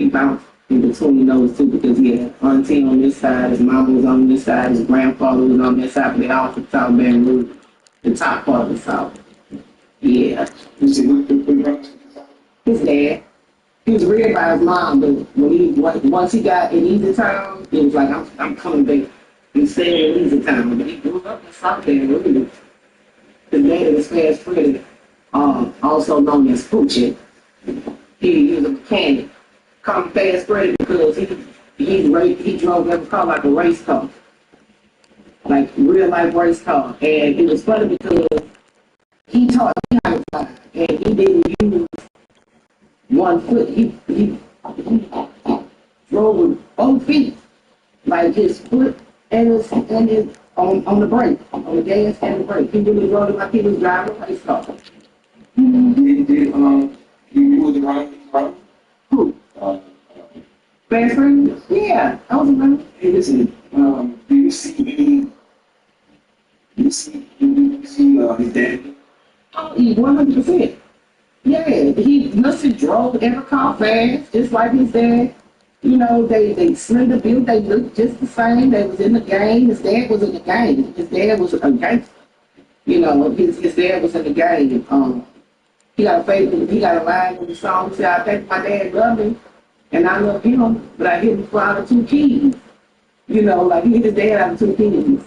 He bounced in between those two because he had auntie on this side, his mom was on this side, his grandfather was on this side, but they all from South Baton Rouge, the top part of the South. Yeah. You see, what His dad. He was reared by his mom, but once he got in Easy Town, he was like, I'm coming back. He stayed in Easy Town, but he grew up in South Baton Rouge. His dad was Fast Freddy, also known as Poochie. He was a mechanic. Called him Fast Freddy because he drove every car like a race car, like real life race car. And it was funny because he taught me how to fly, and he didn't use one foot. He drove with both feet, like his foot and his on the brake, on the gas and the brake. He really drove it like he was driving a race car. You was around? Who? Fast Freddy? Yeah, I was around. Hey, listen, do you see his dad? Oh, 100%. Yeah, he must have drove every car fast, just like his dad. You know, they slender built, they looked just the same. They was in the game. His dad was in the game. His dad was a gangster. You know, his dad was in the game. He got a line in the song, he said, I think my dad loved me, and I love him, but I hit him for out of two keys. You know, like he hit his dad out of two keys.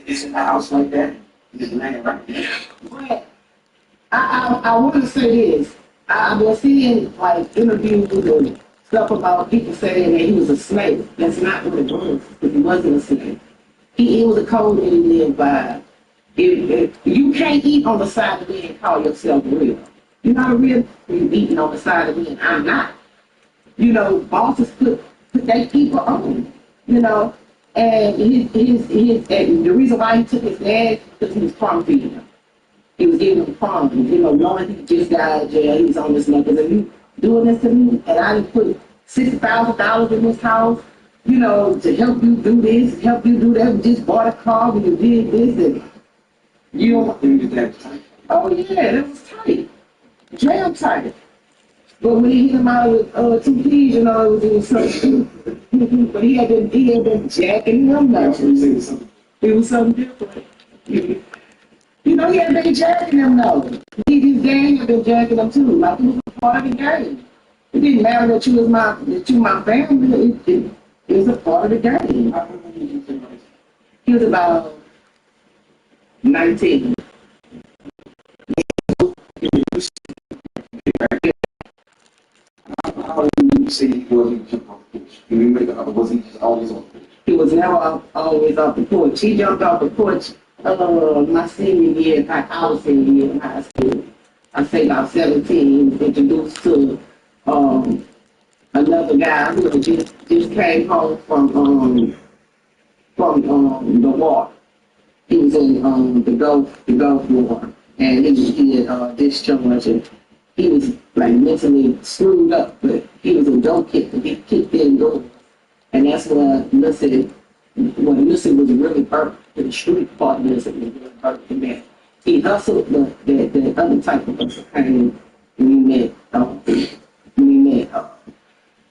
It's in the house like that. Just laying right there. But I want to say this. I've been seeing like interviews and stuff about people saying that he was a snake. That's not what it was. If he wasn't a snake, he was a code that he lived by. If you can't eat on the side of me and call yourself real. You're not a real. You're eating on the side of me and I'm not. You know, bosses put their people on. You know, and and the reason why he took his dad because he was prom feeding him. He was giving him prom, you know, knowing he just got out of jail. He was on this money. Because if you doing this to me and I didn't put $60,000 in this house, you know, to help you do this, help you do that, we just bought a car, we did this, and you don't. Oh yeah, that was tight, jam tight. But when he hit him out with two keys, you know, it was something. But he had been jacking him now. It was something different. You know, he had been jacking him though. His gang had been jacking him too. Like it was a part of the game. It didn't matter that you my family. It was a part of the game. He was about 19. How do you say he wasn't jumping off the porch? Was he just always on the porch? He was never always off the porch. He jumped off the porch my senior year, our senior year in high school. I say about 17, introduced to another guy who had just came home from the war. He was in the Gulf War, and he had discharged. And he was like mentally screwed up, but he was a dope kicker. He kicked in doors, and that's when Missy was really burnt. The street part of this was really burnt in there. He hustled, but the other type of hustle came when we met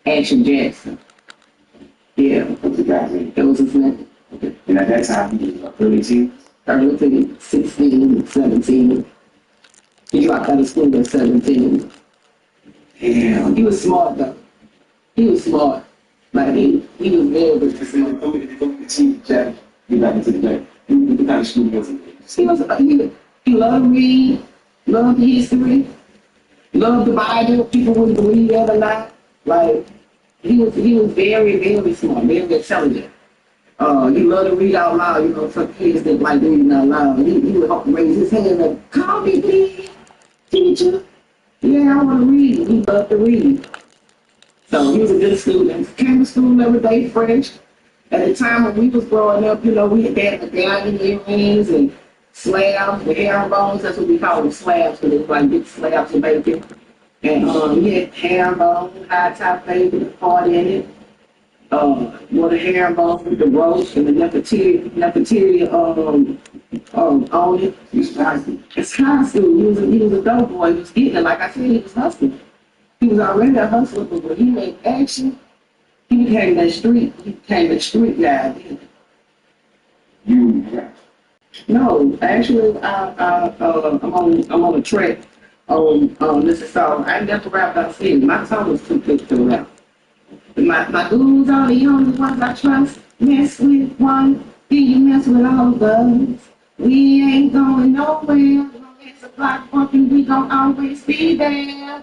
Action Jackson. Yeah, that was his name. And at that time, he was early teens? Early teens, 16, 17. He dropped out of school at 17. Damn. He was smart though. He was smart. Like he was very smart. Jack, you got into the Jack. What kind of school was it? He loved to read, loved history, loved the Bible. People wouldn't believe that or not. Like he was very, very smart, very intelligent. He loved to read out loud. You know, some kids didn't like reading out loud. He would help raise his hand and call me, please, teacher. Yeah, I want to read. He loved to read. So he was a good student. Came to school every day fresh. At the time when we was growing up, you know, we had medallion earrings and slabs with herringbones. That's what we call them, slabs, because it's like big slabs of bacon. And he had herringbone, high top bacon, with part in it. With a herringbone with the roast and the nefertiti on it. He's high school. It's high school. He was a dope boy. He was getting it. Like I said, he was hustling. was already a hustler, but when he made action, he became that street guy. You rap. No, actually, I'm on a track this is song. I never rap out city. My song was too thick to rap. My dudes are the only ones I trust. Mess with one, then you mess with all of us. We ain't going nowhere. It's a block bumping, we gon' always be there.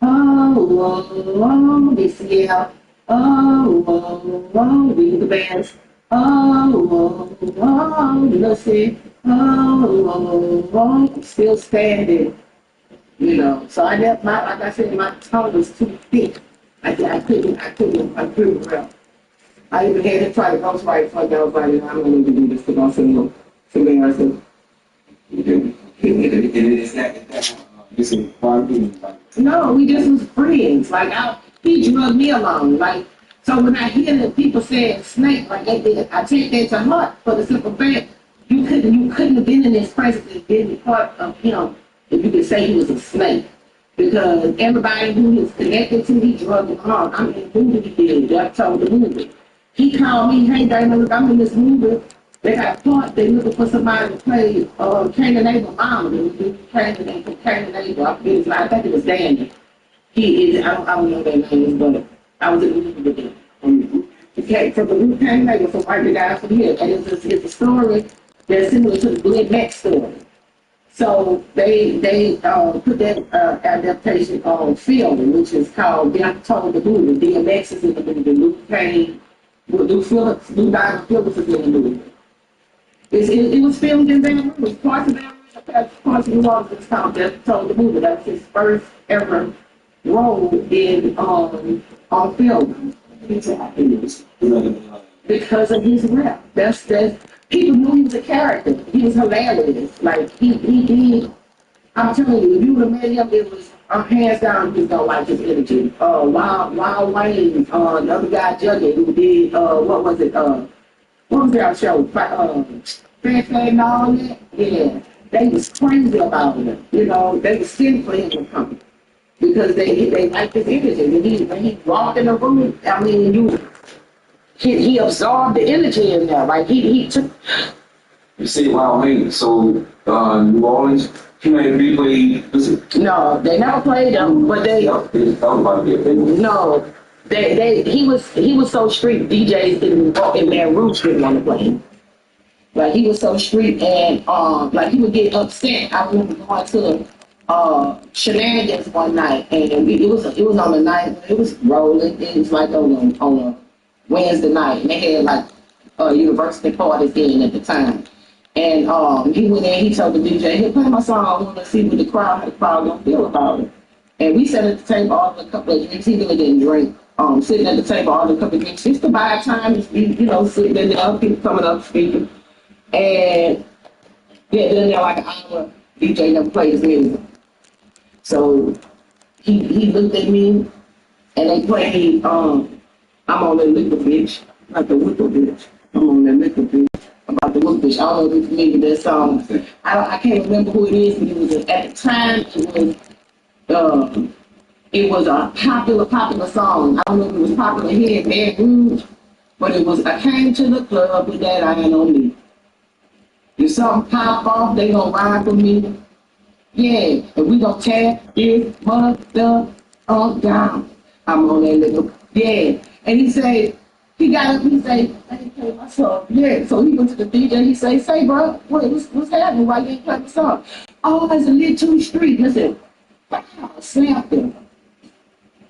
Oh, oh, oh, BCL. Oh, oh, oh, we the best. Oh, oh, oh, listen. Oh, oh, oh, I'm still standing. You know, so I left like I said, my tongue was too thick. I couldn't rap. I even had to try to ghostwrite for I was like, I'm gonna need to do this because I'm something else. And it's that, it's a fun. No, we just was friends. He drugged me along. So when I hear that people saying snake, like they did, I take that to heart for the simple fact you couldn't have been in this presence and been part of him if you could say he was a snake. Because everybody who was connected to me drugged him along. I mean, who did he did? Jeff told the movie. He called me, hey Dana, look, I'm in this movie. They got a part, they looking for somebody to play Cain and Abel mama. They was Cain and Abel. I think it was Danny. He is, I don't know their names, but I was in the movie with him. He came from the Wu-Tang Nation, from White the Guy from here. And it's a story that's similar to the Glenn Beck story. So they put that adaptation on film, which is called Death Told the Movie. DMX is in the movie. Luke Kane, Lou Diamond Phillips is in the movie. It was filmed in Baton Rouge. Parts of Baton Rouge, parts of New Orleans. It's called Death Told the Movie. That was his first ever role in on film. Because of his rap. That's people knew he was a character. He was hilarious. Like he did. I'm telling you, if you would have met him, it was hands down. You don't like his energy. Wild Wayne, the other guy Juggy, who did what was it? What was that show? Fast and all that. Yeah, they was crazy about him. You know, they was scared for him to come because they liked his energy. When he walked in the room, I mean, he absorbed the energy in there. Like he took. You say Wild Wayne, so New Orleans, he made a replay. No, they never played him, but they. No, he was so street. DJs in Baton Rouge didn't want to play him. Like he was so street, and like he would get upset. I remember going to shenanigans one night, and it was on the night. It was rolling. It was like on a Wednesday night, and they had like university parties in at the time. And he went in, he told the DJ, hey, play my song, I want to see what the crowd gonna feel about it. And we sat at the table, ordered a couple of drinks. He really didn't drink. Sitting at the table, ordered a couple of drinks. Just to buy time, just be, sitting in there, people coming up speaking. And yeah, then there like an hour, DJ never played his music. So he looked at me, and they played, I'm on that liquor bitch, like the wicked bitch. I'm on that liquor bitch. About the wicked bitch. I don't know if you're familiar with that song. I can't remember who it is, but it was at the time it was a popular song. I don't know if it was popular here in Baton Rouge, but it was I came to the club with that iron on me. If something pop off, they gonna ride for me. Yeah, and we gonna tear this mother down. I'm on that little, yeah. And he said, he got up, he said, I ain't play my song. Yeah, so he went to the DJ, he said, say bro, what's happening? Why you ain't play my song? Oh, it's a little too street. I said, wow, slapped him.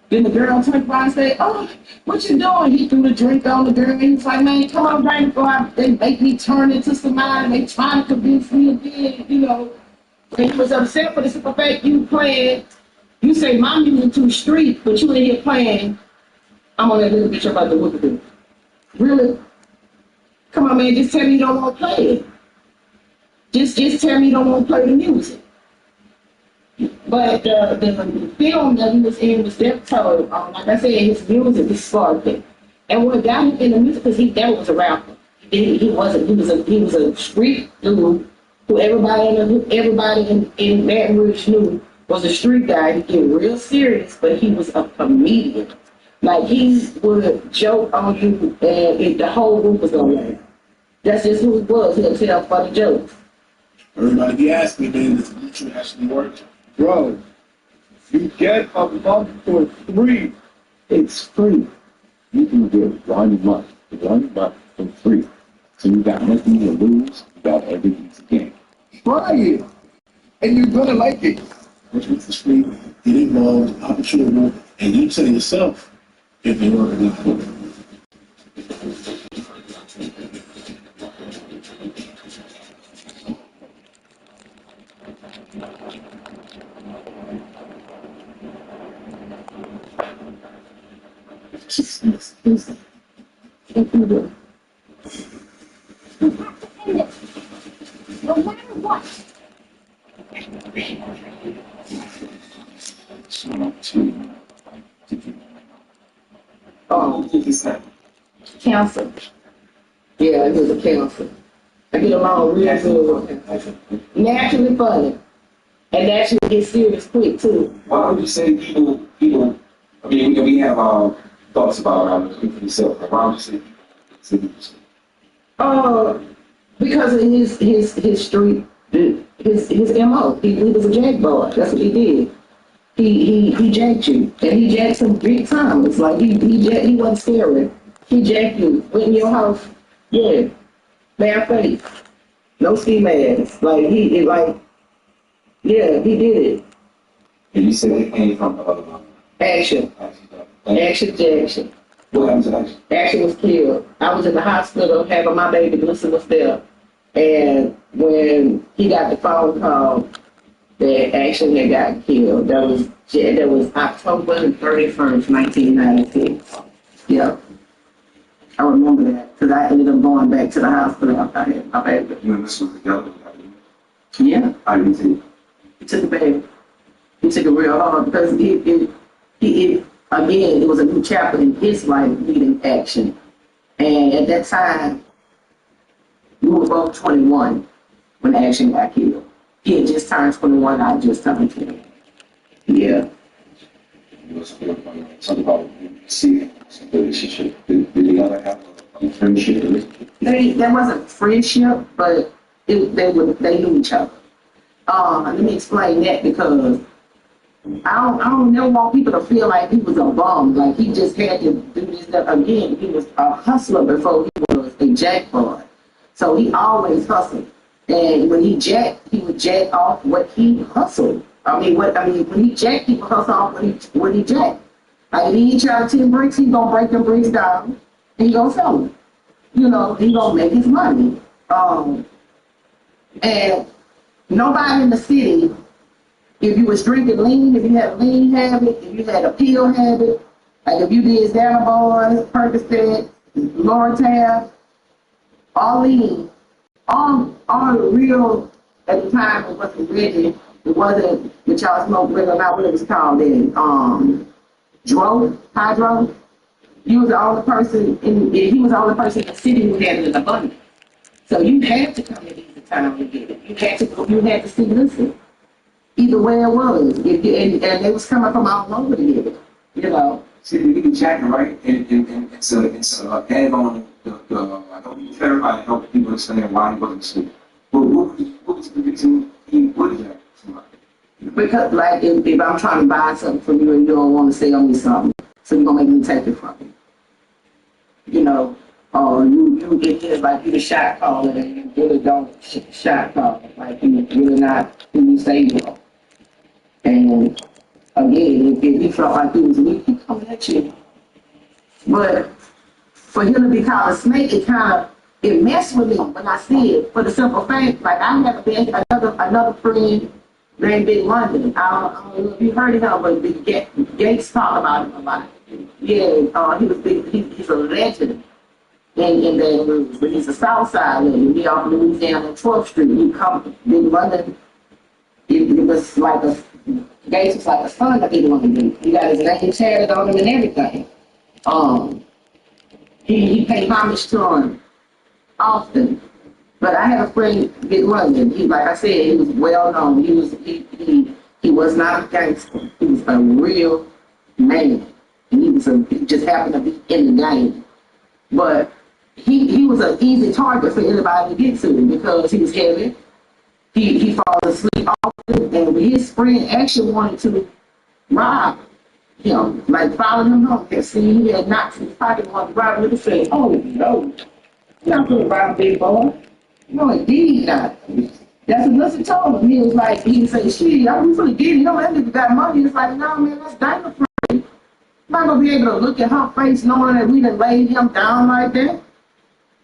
Then the girl turned around and said, oh, what you doing? He threw the drink on the girl. He was like, man, come on, right before they make me turn into somebody. They trying to convince me again, And he was upset for the simple fact you playing. You say my music too street, but you in here playing. I'm on that little bitch about the wicked. Really? Come on, man, just tell me you don't want to play it. Just tell me you don't want to play the music. But the film that he was in was Death Told. Like I said, his music is sparkling. And what got him in the music, because he never was a rapper. He was a street dude who everybody in Baton Rouge knew was a street guy. He get real serious, but he was a comedian. Like he would joke on you, and the whole group was gonna laugh. That's just who he was. He'll tell funny jokes. Everybody be asking me, man, does Bluetooth actually work? Bro, you get a month for free. It's free. You can get 1 month for free. So you got nothing to lose, you got everything to gain. Try it, and you're gonna like it. Which is the free, get involved, opportunity, and you tell yourself if you want to be cool. No matter what. Counselor. Yeah, he was a counselor. I get along real good with him. Naturally funny. And naturally get serious quick too. Why would you say people, I mean, we have thoughts about yourself. Why would you say people? Because of his street, his MO. He was a jack boy. That's what he did. He jacked you, and he jacked some big time. It's like he wasn't scary. He jacked you, went in your house, yeah, bare face, no ski mask. Like yeah, he did it. And you said it came from Action, Jackson. What happened to Action? Action was killed. I was in the hospital having my baby. Melissa was there, and when he got the phone call that Action had got killed, that was October 31st, 1996. Yeah. I remember that because I ended up going back to the hospital after I had my baby. You and this was together? Yeah. How did you take? He took it bad. He took it real hard because again, it was a new chapter in his life leading Action. And at that time, we were both 21 when Action got killed. He had just turned 21, I just turned 20. Yeah. Something about seeing some relationship. Did the other have a friendship? There wasn't friendship, but they knew each other. Let me explain that because I don't never want people to feel like he was a bum, like he just had to do this stuff. Again, he was a hustler before he was a jack boy. So he always hustled. And when he would jack off what he hustled. When he jacked, he would hustle off what he jacked. Like if he charged 10 bricks, he gonna break them bricks down and he gonna sell them. You know, he gonna make his money. And nobody in the city, if you was drinking lean, if you had a lean habit, if you had a pill habit, like if you did Xanaboy, Percocet, Loratab, all lean, all the real, at the time it wasn't Reggie, it wasn't what y'all smoked regular, not what it was called then, hydro. You was the only person he was the only person in the city who had it in abundance. So you had to come to these town to get it. You had to see listen. Either way it was. And they was coming from all over to get it. You know. See, we can check, right? And it's a add on I don't need clarify to help people understand why he wasn't asleep. But what was the reason he would jack somebody? Because like if I'm trying to buy something from you and you don't want to sell me something, so you're gonna make me take it from you. You know, you get this like you the shot caller and you really don't shot call. Like you really not who you say you are. And again, if he felt like he was weak, he coming at you. But for him to be called a snake, it messed with me when I see it. For the simple fact, like I have been another friend named Big London. I don't know if you heard of him, but Gates talked about him a lot. Yeah, he was big. He's a legend in Baton Rouge, but he's a South Side legend. He off Louisiana on 12th Street. He come Big London. It was like Gates was like a son of Big London. He got his name tatted on him and everything. He paid homage to him often. But I had a friend, Big London. He, like I said, he was well known. He He was not a gangster. He was a real man. And he just happened to be in the game. But he was an easy target for anybody to get to because he was heavy. He falls asleep often, and his friend actually wanted to rob him, like follow him home. They seen he had knots in his pocket and wanted to rob him. They said, "Oh no, you're not going to rob big boy." No, indeed not. That's what Lucy told him. He was like, he said, "Shit, I'm gonna get it. You know that nigga got money." It's like, "No, man, that's dynamite. I'm not gonna be able to look at her face knowing that we done laid him down like that."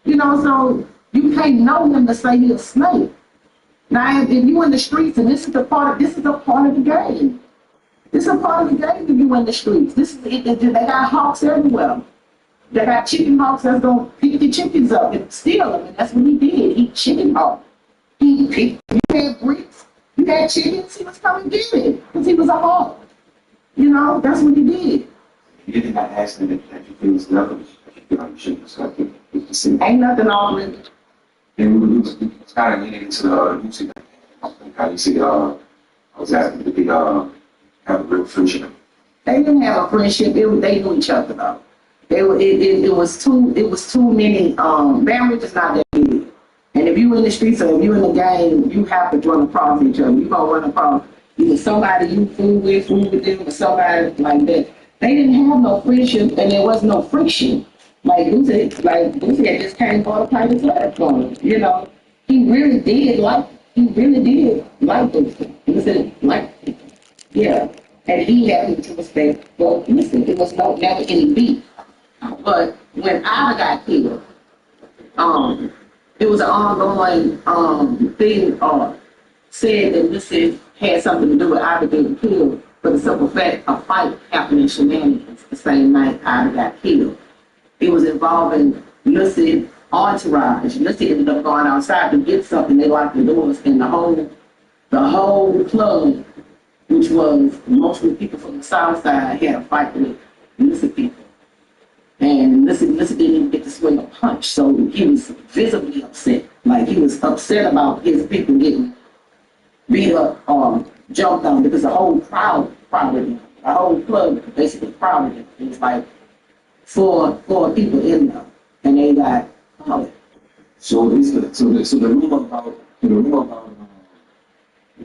You know, so you can't know him to say he's a snake. Now, if you in the streets, and this is a part of the game. This is a part of the game if you in the streets. They got hawks everywhere. They got chicken hawks that's gonna pick the chickens up and steal them, and that's what he did. He chicken hawk. He picked. You had bricks, you had chickens. He was coming get it because he was a hawk. You know, that's what he did. You didn't have an accident that you feel is level. You feel like you shouldn't. So I think it's the same. Ain't nothing all in it. And we was kind of leaning into music. How you see, I was asking if they have a real friendship. They didn't have a friendship. They knew each other though. It was too many. Baton Rouge is not that big. And if you in the streets or if you in the game, you have to run across each other. You gonna run across either somebody you fool with them, or somebody like that. They didn't have no friendship, and there was no friction. Like Lucy had just came for a private club for him. You know, he really did like Lucy. Lucy liked him. Yeah. And he had him to respect. Well, listen, it was never any beef. But when Ida got killed, it was an ongoing thing. Said that Lucy had something to do with Ida getting killed for the simple fact a fight happened in Shenanigans the same night Ida got killed. It was involving Lucy entourage. Lucy ended up going outside to get something. They locked the doors, and the whole club, which was mostly people from the South Side, had a fight with Lucy people. And Lucy didn't even get to swing a punch, so he was visibly upset. Like he was upset about his people getting beat up or jumped on because the whole crowd crowded him. The whole club basically crowded him. It was like four people in there, and they got crowded. So the rumor about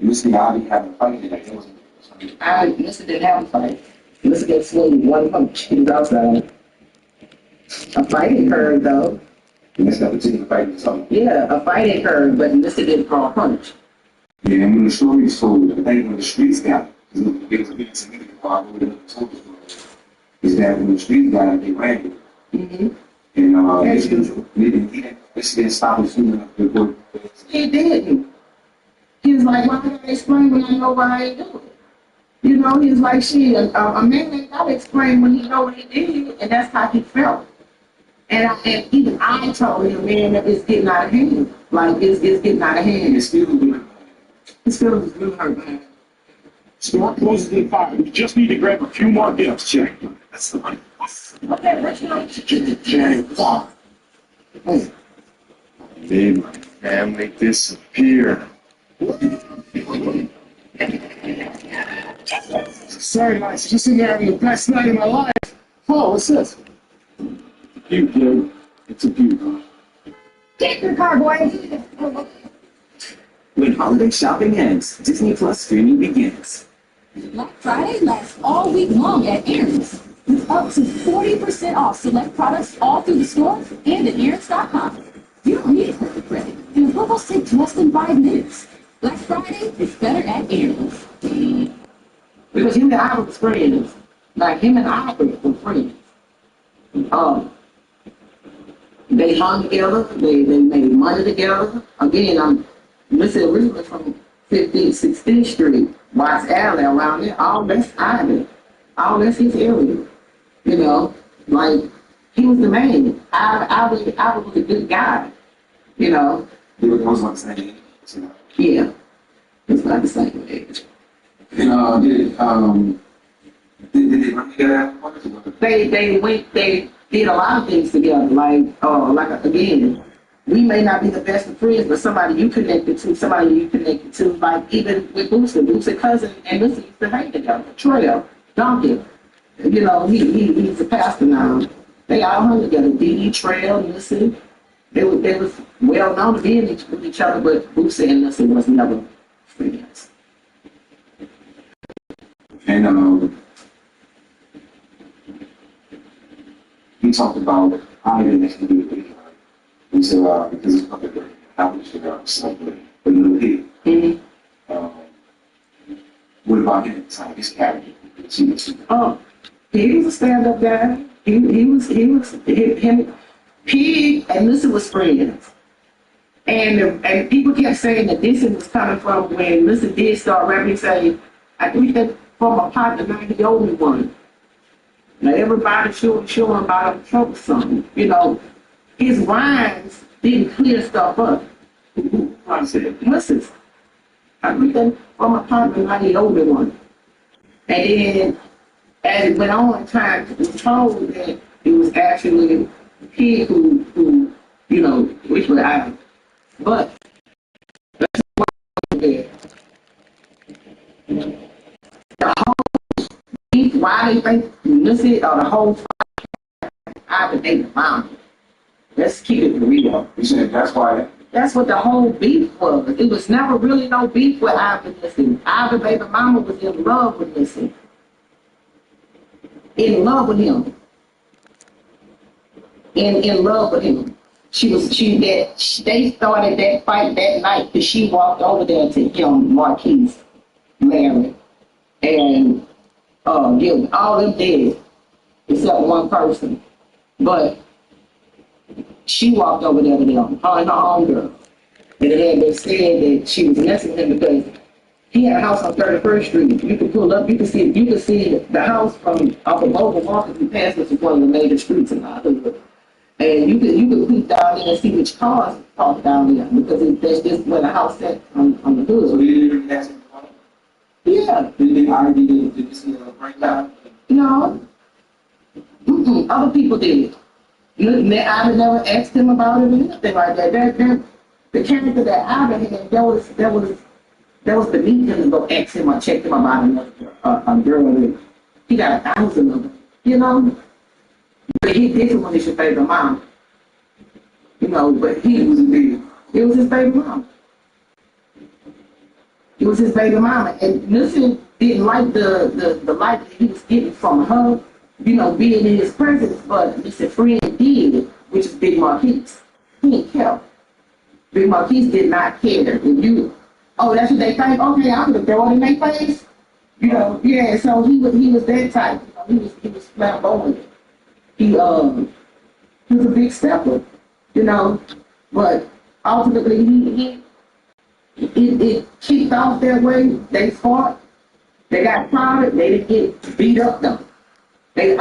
Lucy Ivy having a fight, like it wasn't. Lucy didn't have a fight. Lucy got swung one punch. He was outside. A fight occurred though. And that's not particular fight or something. Yeah, a fight occurred, but Lucy didn't throw a punch. Yeah, and when the story is told, I think when the streets got it, because it was a bit significant while I really told the story, is that when the streets got it, they ran it. Mm-hmm. And As usual. they didn't stop him soon enough to go. He didn't. He was like, "Why did I explain when I know why I ain't do it?" You know, he was like, "Shit, a man ain't gotta explain when he know what he did," and that's how he felt. And even I told him, "Man, that it's getting out of hand. Like it's getting out of hand." It's still doing His feelings really hurt, man. Store closes at 5. We just need to grab a few more gifts, Jack. That's the money. Okay, let's go. Get the Jack. Hey, Made my family disappear. Sorry, guys. Just in there having the best night of my life. Oh, what's this? Puke, dude. It's a puke. Get your car, boy. When holiday shopping ends, Disney Plus streaming begins. Black Friday lasts all week long at Aaron's, with up to 40% off select products all through the store and at Aaron's.com. You don't need a perfect credit, and approvals take less than 5 minutes. Black Friday is better at Aaron's. because him and I were friends. Like him and I were friends. They hung together. They made money together. Again, Missy originally from 15th, 16th Street, Watts Alley, around there. All that's Ivy. All that's his area. You know, like he was the man. I was a good guy. You know. They were almost like the same age, you know. Yeah, it's not the same age. And did they run together afterwards? They did a lot of things together. Like again, we may not be the best of friends, but somebody you connected to, like even with Boosie cousin, and Lucy used to hang together. Trail, Donkey, you know, he's a pastor now. They all hung together. Dee Trail, Lucy. They was well known to be with each other, but Boosie and Lucy was never friends. And he talked about how he didn't actually do it. He said, because it's not the accomplishment of something, but little kid. What about him? It's like his character. Oh, he was a stand-up guy. He and Lucy was friends. And people kept saying that this was coming from when Lucy did start rapping, say, I think that from a partner, not the only one. Now everybody showing about him troublesome. You know, his rhymes didn't clear stuff up. Listen, I think that from a partner, not the only one. And then, as it went on in time, it was told that it was actually a kid who you know, which was out. But that's there. The whole beef, why they think Lucy or the whole I would think about it. Let's keep it real. You said that's why. That's what the whole beef was. It was never really no beef with Ivan Listen. Ivan baby mama was in love with Listen. In love with him. In love with him. They started that fight that night because she walked over there to him, Marquise, Larry, and Gilbert. All them dead, except one person. But she walked over there to them, her and her own girl. And it had been said that she was messing with him because he had a house on 31st Street. You could pull up, you could see the house from off of Mobile Walker. You pass, which is one of the major streets in Hollywood. And you could peek down there and see which cars parked down there because that's just where the house sat on the hood. So they didn't ask him. Yeah. Did they argue? Did you see a breakdown? No. Other people did. I would never asked him about it or anything like that. The character that Ivan had, that was beneath him to go ask him or check him about a girl. He got 1,000 of them, you know. But he didn't want his favorite mom. You know, but it was his baby mom. It was his baby mama. And Lucy didn't like the life that he was getting from her, you know, being in his presence, but his friend did, which is Big Marquise. He didn't care. Big Marquise did not care. If that's what they think, okay, I'm gonna throw it in their face. You know, yeah, so he was that type. You know, he was flamboyant. He was a big stepper, you know, but ultimately it kicked off that way. They fought, they got crowded, they didn't get beat up though. They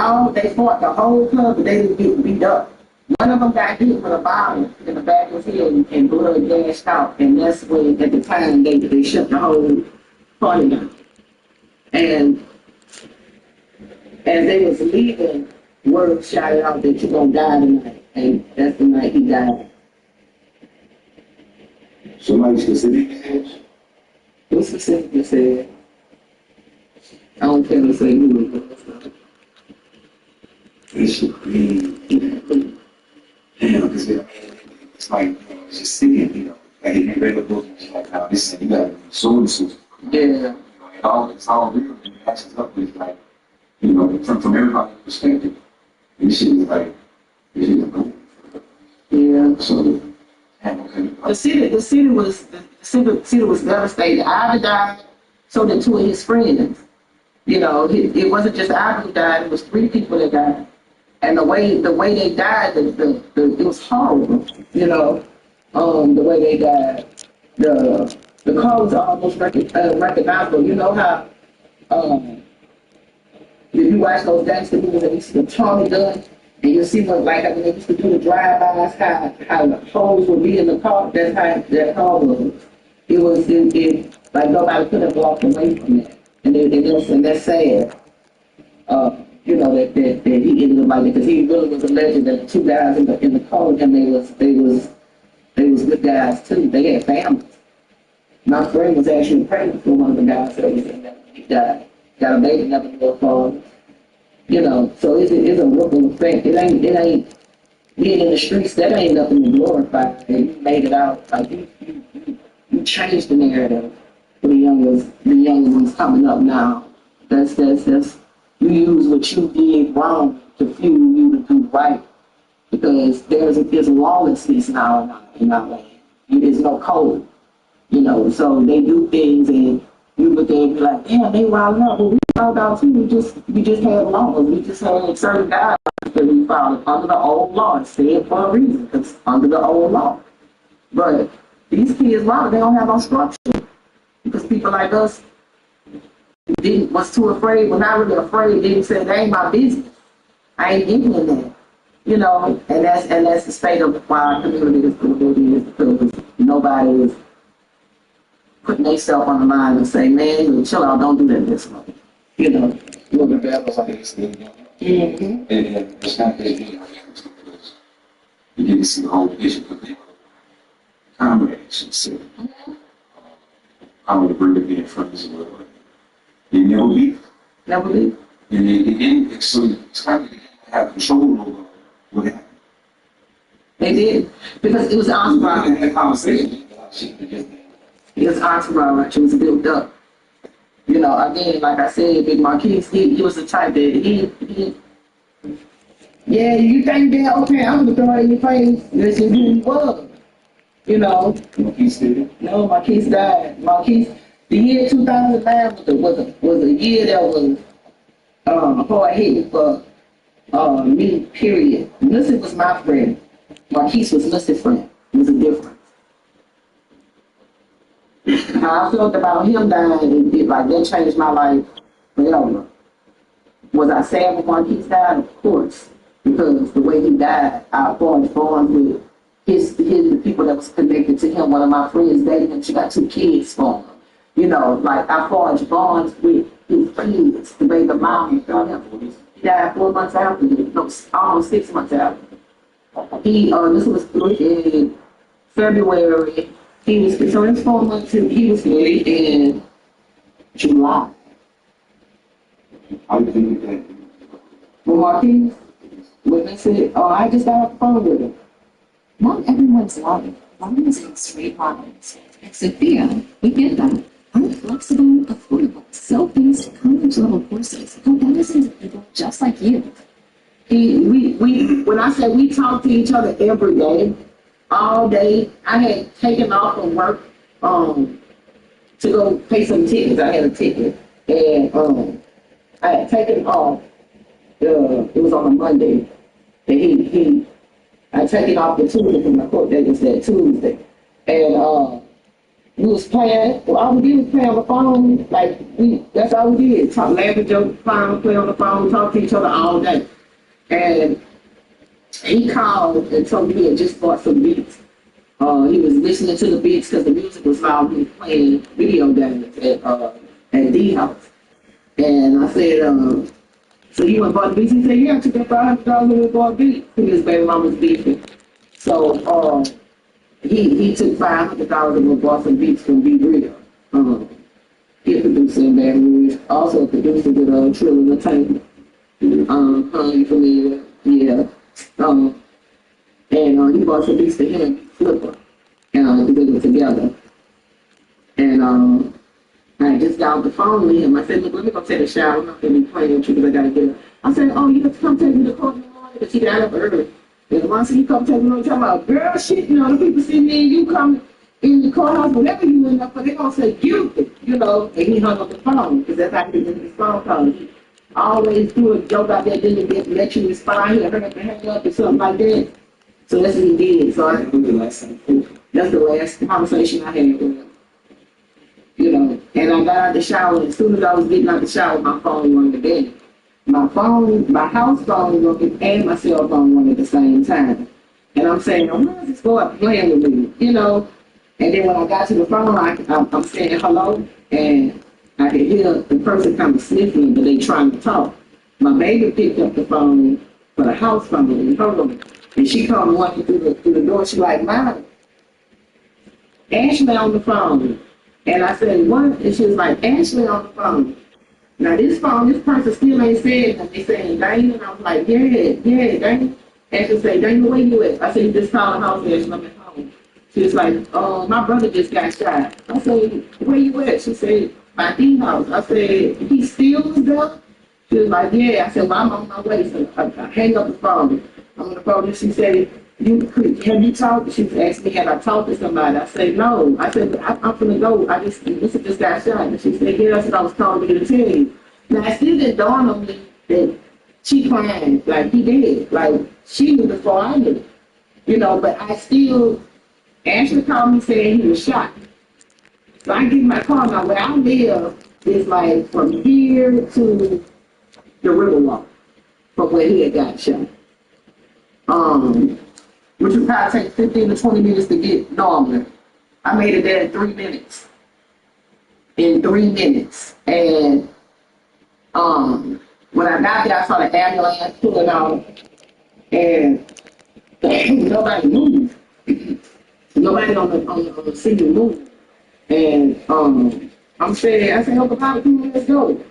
fought the whole club, but they didn't get beat up. One of them got hit with a bottle in the back of his head and blood gashed out, and that's when at the time they shut the whole party down. And as they was leaving, word shouted out that you're gonna die tonight, and that's the night he died. Somebody specifically said? Who specifically said? I don't care to say who it was. It should be. Damn, because it's like, you know, it's just sickening, you know. Like if you read the book, it's like, now this is, you gotta be so suit. Yeah. You know, it's all real, and it matches up with, like, you know, from everybody's perspective. This shit is like, this shit is cool. Yeah. So, okay. The city was devastated. Ivan died, so did two of his friends. You know, it wasn't just Ivan who died, it was 3 people that died. And the way they died, it was horrible. You know, the way they died. The clothes are almost recognizable. You know how if you watch those gangster movies that used to Tommy gun, and you see what, like, when they used to do the drive-bys, how the holes would be in the car. That's how that car was. It was like nobody could have walked away from that, and that's sad. You know that he ended up like that because he really was a legend. That the 2 guys in the car with him, they was They was good guys too. They had families. My friend was actually pregnant for one of the guys that was in there. He died. Got a baby, never knew a father. You know, so it's a ripple effect. It ain't being in the streets, that ain't nothing to glorify. You made it out. Like you changed the narrative for the younger ones coming up now. That's you use what you did wrong to fuel you to do right. Because there's lawlessness now in our land. There's no code. You know, so they do things and you look at it and be like, damn, they wild out. But we found out too, we just had laws. We just had certain guidelines that we followed under the old law. It's said for a reason, because under the old law. But these kids, wow, they don't have no structure. Because people like us was too afraid, well, not really afraid, didn't say, that ain't my business. I ain't getting in there. You know, and that's the state of why our community is the way it is, because nobody is putting themselves on the line and say, man, chill out, don't do that this way. You know. You know, the battles like this, Mm-hmm. and it's not that easy, because you get to see the whole picture of people. Combination, so I would agree with being friends as well. You never leave. Never leave. And it didn't, so it's kind of have control over what happened. They did. Because it was entourage. That conversation, It was entourage. It was built up. You know, again, like I said, Big Marquise, he was the type that yeah, you think that, okay, I'm going to throw it in your face. This is who he was. You know. Marquise did? No, Marquise died. Marquise, the year 2009 was a year that was hard hitting for me, period. Missy was my friend. Marquise was Missy's friend. It was a difference. How I felt about him dying, that changed my life forever. Was I sad when Marquise died? Of course. Because the way he died, I forged bonds with the people that was connected to him. One of my friends dated him. She got 2 kids for him. You know, like I forged bonds with his kids, the baby mom. He died 4 months after, almost 6 months after. This was in February. So it's 4 months. He was married in July. I think that. Well, Marquise, witnessed I just got off the phone with him. Not everyone's loving. Lines and straight lines. And Sophia, we get that. Are flexible, affordable, self-paced college-level courses. How that is into people just like you. When I say we talk to each other every day, all day, I had taken off from work to go pay some tickets. I had a ticket, and I had taken off. It was on a Monday, and I had taken off the Tuesday from my court date was that Tuesday, and we was playing. Well, all we did was play on the phone. That's all we did. Talk, laugh, and joke, play on the phone, talk to each other all day, and he called and told me he had just bought some beats. He was listening to the beats because the music was loud. He was playing video games at D House. And I said, so you went and bought the beats? He said, yeah, I took that $500 and bought beats. His baby mom was beefing. So he took $500 and bought some beats from Be Real. He a producer in Baton Rouge. Also a producer with Trill Entertainment. You familiar? Yeah. And he bought some beats to him and Flipper, and they were together. And I just got off the phone with him. I said, look, let me go take a shower. I'm not going to be playing with you because I got to get up. I said, oh, you have to come take me to court in the morning because he got up early. And once he come take me, I'm talking about, girl, shit, the people see me and you come in the courthouse, whatever you end up for, they're going to say guilty, And he hung up the phone because that's how he did his phone call. He always do a joke out there, didn't let you respond. He'll hurry up and hang up or something like that. So that's what he did. So that's the last conversation I had with him. And I got out the shower, and as soon as I was getting out the shower, my phone rang again. My house phone rang and my cell phone rang at the same time. And I'm saying, why is this boy playing with me? And then when I got to the phone, I'm saying hello, and I could hear the person kind of sniffing, but they trying to talk. My baby picked up the phone for the house phone in her room, and she come walking through the door. She like, Mom, Ashley on the phone. And I said, what? And she was like, Ashley on the phone. Now this person still ain't said nothing. They saying Dana, and I was like, yeah, Dana. Ashley said, Dana, where you at? I said, you just called the house, Ashley, I'm at home. She was like, my brother just got shot. I said, where you at? She said, by D house. I said, he still was there? She was like, yeah. I said, well, I'm on my way. So I hang up the phone. I'm on the phone, and she said, have you talked? She asked me, have I talked to somebody? I said, no. I said, I'm gonna go. This just got shot. And she said, yeah, that's what I was calling you to tell you. Now, it still didn't dawn on me that she crying, like he did. Like, she knew before I knew. You know, but I still, Ashley called me saying he was shot. So I get in my car now. Where I live is like from here to the Riverwalk, from where he had got shot. Which would probably take 15 to 20 minutes to get normally. I made it there in 3 minutes. In 3 minutes. And when I got there, I saw the ambulance pulling out, and nobody moved. Nobody on the scene moved. And I said, Uncle Bobby, come on, let's go.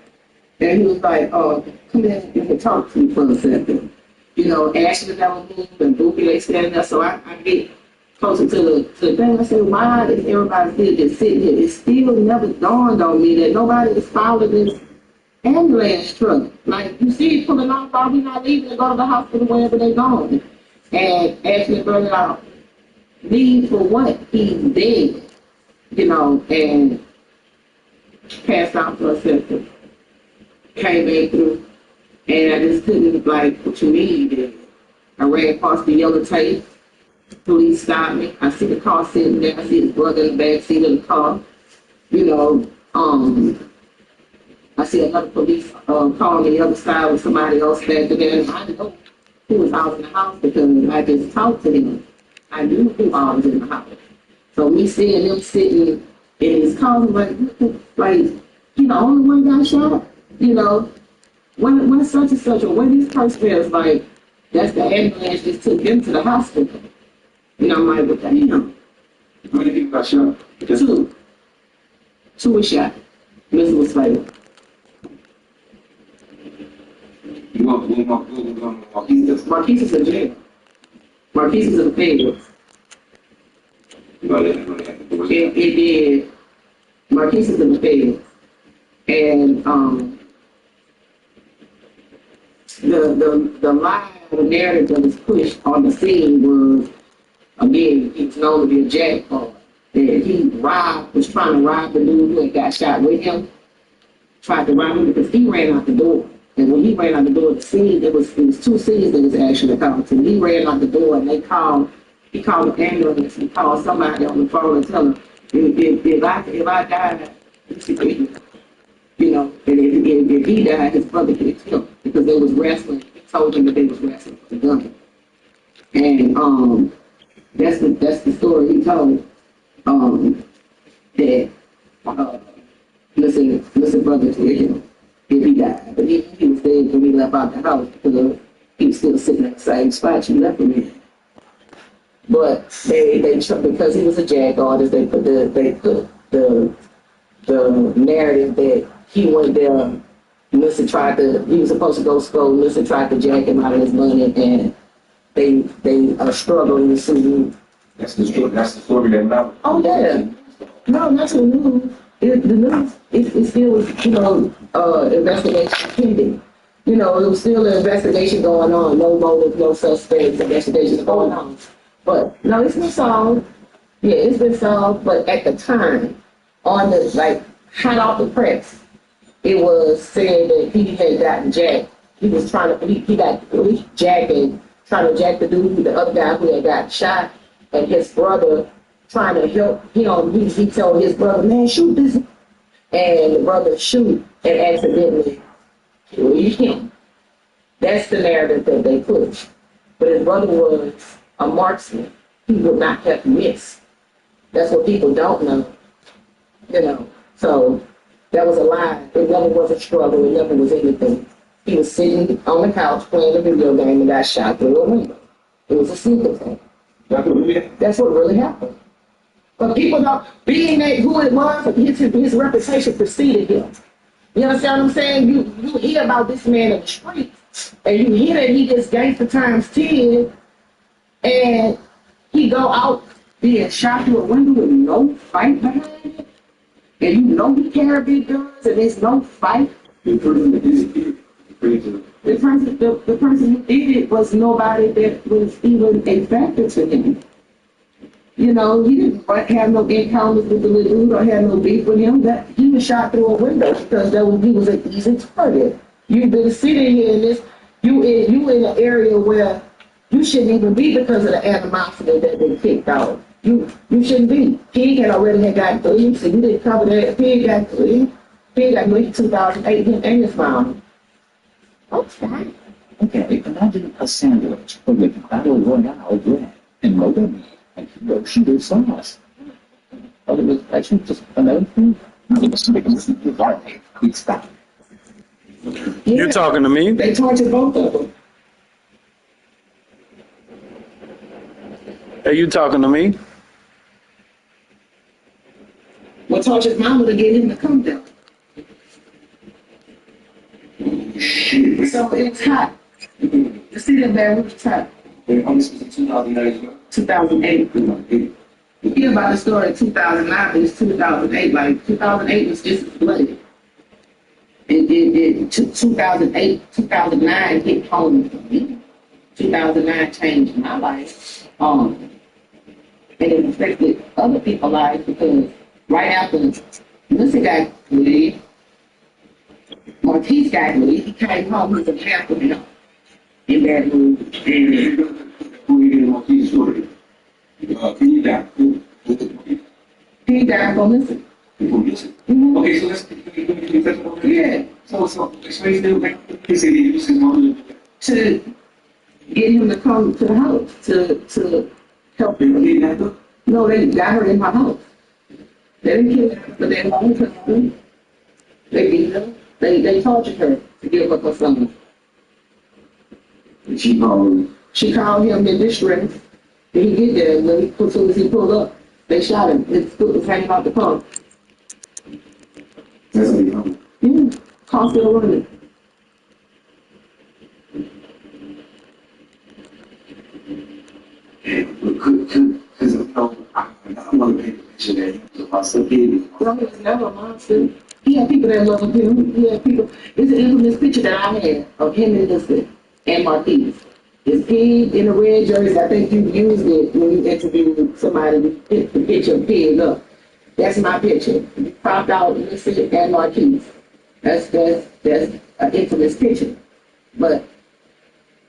And he was like, come in and talk to me for a second. You know, Ashley never moved and Bookie they standing there, so I get closer to the thing. I said, why is everybody still just sitting here? It still never dawned on me that nobody is following this ambulance truck. Like, you see it pulling off, why we not leaving to go to the hospital wherever they're going? And Ashley brought it out. Leave for what? He's dead. You know, and passed out for a second. Came back through. And I just couldn't, like, what you need. And I ran across the yellow tape. Police stopped me. I see the car sitting there. I see his brother in the back seat of the car. You know, I see another police car on the other side with somebody else back there. And I didn't know who was out in the house because I just talked to him. I knew who all was in the house. So me seeing them sitting in his car, like, you know, only one got shot, you know. When such and such, or when this person is like, that's the ambulance just took him to the hospital. You know, I'm like, what the hell? How many people got shot? Two. Two were shot. This was fatal. You want Marquise? Marquise is in jail. Marquise is in jail. It did. Marquise is in the field. And the lie, the narrative that was pushed on the scene was, again, he was known to be a jackpot. That he was trying to rob the dude who had got shot with him. Tried to rob him because he ran out the door. And when he ran out the door, the scene, it was 2 scenes that was actually called to. He ran out the door and he called the ambulance. He called somebody on the phone and tell him, if I die, you should be here. You know, and if he died, his brother could kill him because they was wrestling. He told him that they was wrestling for the gun. And that's the story he told. That listen, brother, to him if he died, but he was dead when he left out the house because he was still sitting in the same spot you left him in. But they because he was a JAG artist, they put the narrative that he went there. He was supposed to go to school. Melissa tried to jack him out of his money, and they are struggling to see. That's the story that now. Oh yeah, no, that's the news. The news it still was, you know, investigation pending. You know, it was still an investigation going on. No motive, no suspects. Investigations going on. But no, it's been solved. Yeah, it's been solved. But at the time, on the hot off the press, it was saying that he had gotten jacked. He was trying to he got jacking, trying to jack the dude, the other guy who had got shot, and his brother trying to help him. He told his brother, man, shoot this, and the brother shoot and accidentally kill him. That's the narrative that they push. But his brother was a marksman. He would not have missed. That's what people don't know. You know, so that was a lie. It never was a struggle. It never was anything. He was sitting on the couch playing a video game and got shot through a window. It was a sneak attack. That's what really happened. But people don't, being that who it was, his reputation preceded him. You understand what I'm saying? You hear about this man in the streets, and you hear that he gets gangster times 10, and he go out being shot through a window with no fight behind it, and you know he carry big guns, and there's no fight. The person that disappeared, The person who did it was nobody that was even a factor to him. You know, he didn't have no encounters with the little dude or have no beef with him. That he was shot through a window because he was an easy target. You've been sitting here in this, you in an area where you shouldn't even be because of the animosity that they kicked out. You shouldn't be. Pig had already got through, so you didn't cover that. Pig got through. Pig got through in 2008, him and his mom. Okay. Okay, imagine a sandwich with battle royale bread and motormeat and Hiroshima sauce. But it was actually just another food. It was making this garlic. Quick stop. You talking to me? They tortured both of them. Are you talking to me? Well, tortured mama to get him to come down. So it's hot. The city of Baton Rouge is hot. how this was in 2009. 2008. You hear about the story of 2009, but it's 2008. Like 2008 was just flooded. It 2008, 2009 hit home for me. 2009 changed my life. And it affected other people's lives because right after Melissa got leave, Marquise got leave, he came home with a half of it in Baton Rouge. Who you didn't want these story? Can you die? He died from Melissa. People listen. Mhm. Okay, so let's Yeah, so explain to them. He said he used his money. to get him to come to the house to help him. He didn't have to. No, they got her in my house. They didn't kill her, but they long her. They beat her. They tortured her to give up her son. And she called. She called him in distress. And he did that. When he, as soon as he pulled up, they shot him. His foot was hanging out the car. That's how he called. Yeah, car still running. Because I want to paint a picture that he was my son baby. Well, he was never a monster. He had people that loved him. He had people. It's an infamous picture that I had of him and Liston and Marquise. His pig in a red jersey. I think you used it when you interviewed somebody. You picked the picture of pig up. That's my picture. You popped out Liston and Marquise. That's an infamous picture. But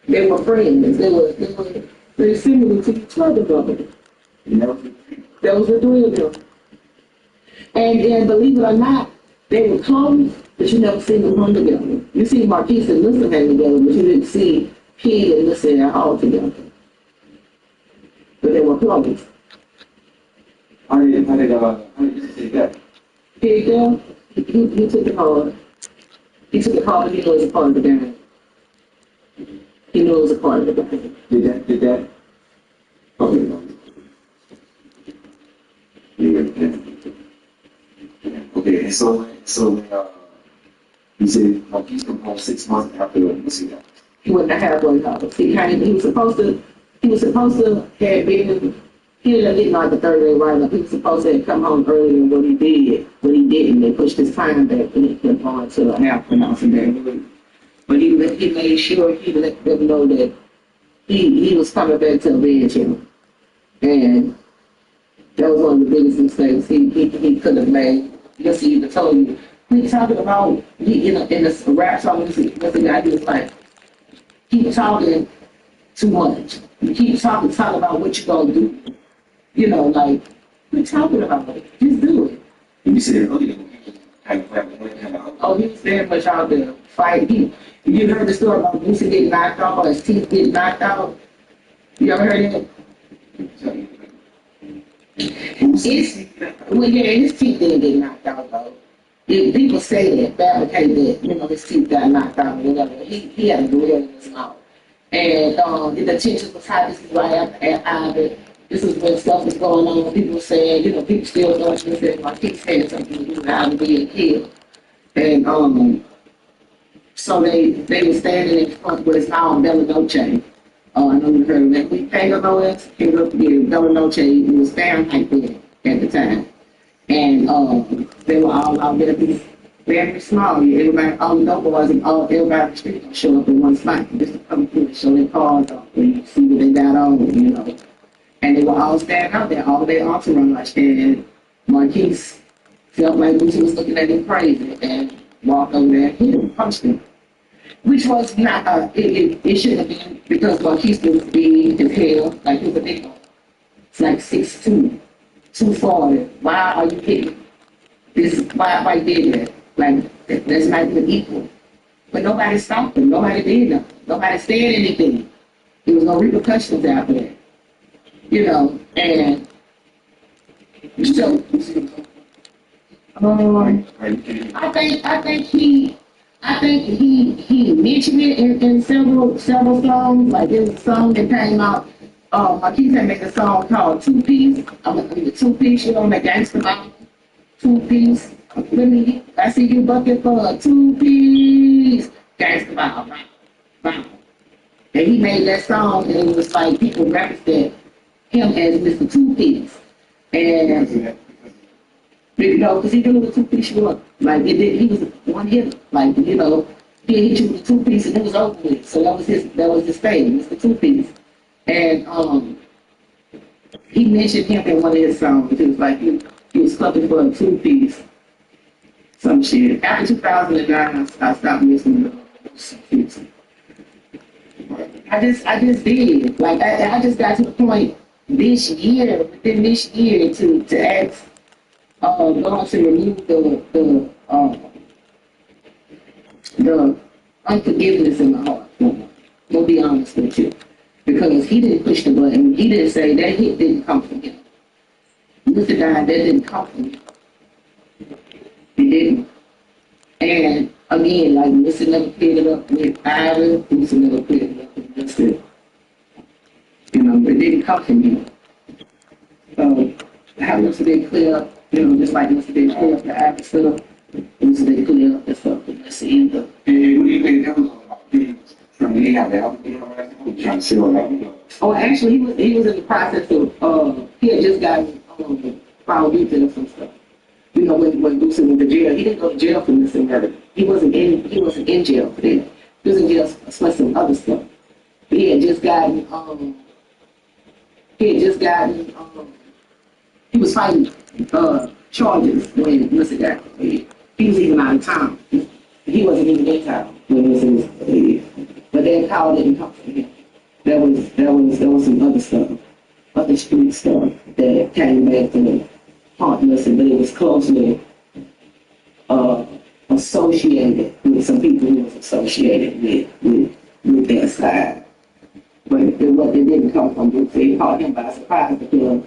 they were friends. They were very similar to each other, brother. You know? That was the three of them. And believe it or not, they were close, but you never seen them come together. You see Marquise and Lissa hang together, but you didn't see Pig and Lissa all together. But they were close. How did you say that? Pig there, he took it hard. He took it hard, he knew it was a part of the game. He knew it was a part of the game. Did that? Okay, no. Yeah. Okay, and so you said he's come home 6 months after the incident. He wasn't a halfway house. He was supposed to have been, he ended up getting like the third day write-up. He was supposed to have come home earlier than what he did, but he didn't. They pushed his time back and he kept on to a half an hour from there. But he made sure he let them know that he was coming back to avenge him. And that was one of the biggest mistakes he could have made. Yes, he even told you. We talking about, in this rap song, this guy, he was like, keep talking too much. You keep talking about what you're going to do. You know, like, we're talking about it. Just do it. And you said earlier, Oh, he was very much out there fighting. You heard the story about Boosie getting knocked off or his teeth getting knocked out? You ever heard that? His teeth didn't get knocked out though. People say that, fabricate that, his teeth got knocked out or whatever. He had a gorilla in his mouth. And the tension was high. This is right after This is when stuff was going on. People were saying, people still going to say Marquise had something to do with how to be killed. And so they were standing in front where it's now Bella Noche. I know you heard of that. We paid a noise, came up here, Bella Noche, it was Fahrenheit there at the time. And they were all out there, very small. Everybody, all the dope boys and everybody on the street don't show up in one spot. Just to come through and show their cars off and you see what they got on, And they were all standing out there, all their entourage. And Marquise felt like Lucy was looking at him crazy and walked over there and hit him, punched him. Which was not, it shouldn't have been, because Marquise was big as hell, like he was a big one. It's like 6'2", 240. Why are you hitting? Why you did that? Like, that's not even equal. But nobody stopped him. Nobody did nothing. Nobody said anything. There was no repercussions after that. And so, I think he mentioned it in several songs. Like there was a song that came out. Marquise had made a song called Two Piece. I'm gonna the Two Piece, that gangster mouth. Two Piece. I see you bucket for a 2 piece. Gangster mouth. And he made that song, and it was like people referenced him as Mr. Two Piece. And because he knew what 2 piece was. Like he was one hitter. Like, he hit you with a 2 piece and it was over with. So that was his thing, Mr. 2 Piece. And he mentioned him in one of his songs. It was like he was clubbing for a 2 piece. Some shit. After 2009, I stopped listening to 2 Piece. I just did. Like I just got to the point within this year to ask going to remove the unforgiveness in the heart. We'll be honest with you. Because he didn't push the button. He didn't say that hit didn't come from him. Mr. Guy, that didn't come from him. He didn't. And again, like Mr. never cleared it up with Ira, Mr. never cleared it up with Mr. It didn't come from him. So how Mr. did clear up, just like Mr. did clear up the Ira stuff, Mr. did clear up the stuff with Mr. Either. And what do you think that was about? From the trying to sell that. Oh, actually, he was in the process of he had just gotten filed detail or some stuff. When Boosie went to jail, he didn't go to jail for missing murder. He wasn't in jail for that. He was in jail for some other stuff. But he had just gotten he was fighting charges when Mr. got he was even out of town. He wasn't even in town when Mr. was but that call didn't come from him. There was some other stuff, other street stuff that came back to haunt Mr. But it was closely associated with some people who was associated with that side. But it didn't come from Boosie. It caught him by surprise because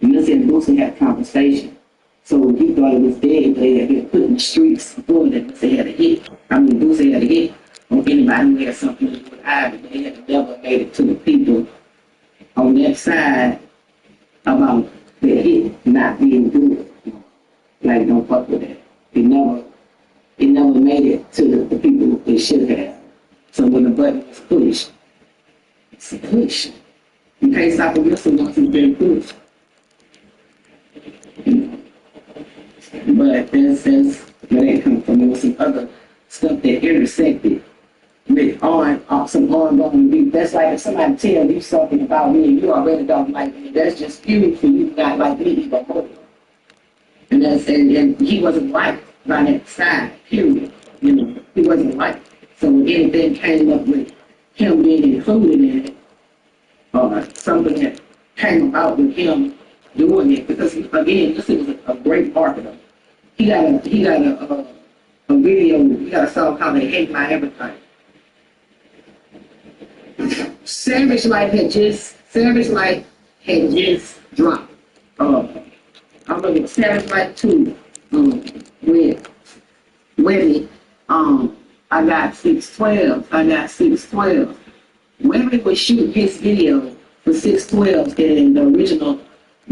Mr. and Boosie had a conversation. So he thought it was dead, but they had been put in the streets before that Boosie had a hit. Boosie had a hit on anybody who had something to do with Ivy. They had never made it to the people on that side about their hit not being good. Like, don't fuck with that. It never made it to the people it should have. So when the button was pushed, it's a push. You can't stop a whistle once it's been pushed. But that's where that comes from. There was some other stuff that intersected with some ongoing beef. That's like if somebody tells you something about me and you already don't like me, that's just fuel for you not like me even more. And he wasn't liked by that side, period. He wasn't liked. So when anything came up with him being included in it, or something that came about with him doing it, because again, this was a great marketer. He got a video. He got a song called "They Hate My Everything." Savage Life had just dropped. I remember Savage Life 2 with Webby. I got 612. Webby would shoot his video for 612 in the original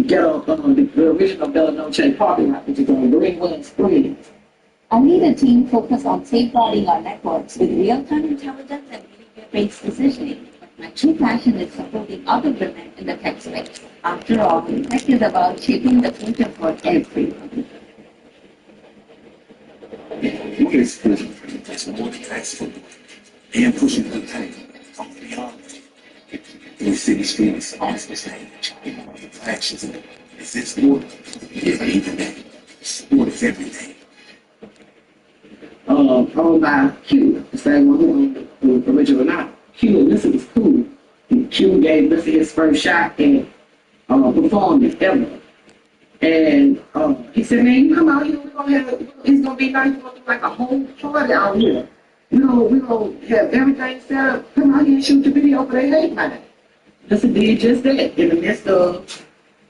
ghetto, the original Bella Noche parking lot, which is on Greenwood Springs. I need a team focused on safeguarding our networks with real-time intelligence and behavior-based decisioning. But my true passion is supporting other women in the tech space. After all, tech is about shaping the future for everyone. What is prison? It's more than flexible and pushing the tank. I'm gonna be honest. In the city streets, honest mistake. Actions. Is this sport? It's even that. Sport is everything. Owned by Q, the same one who owned the original not. Q and Missy was cool. And Q gave Missy his first shot and performed it ever. And he said, man, you come out here, it's gonna be nice, we're gonna do like a whole party out here. We gonna have everything set up. Come out here and shoot the video for their hate night. Missy did just that in the midst of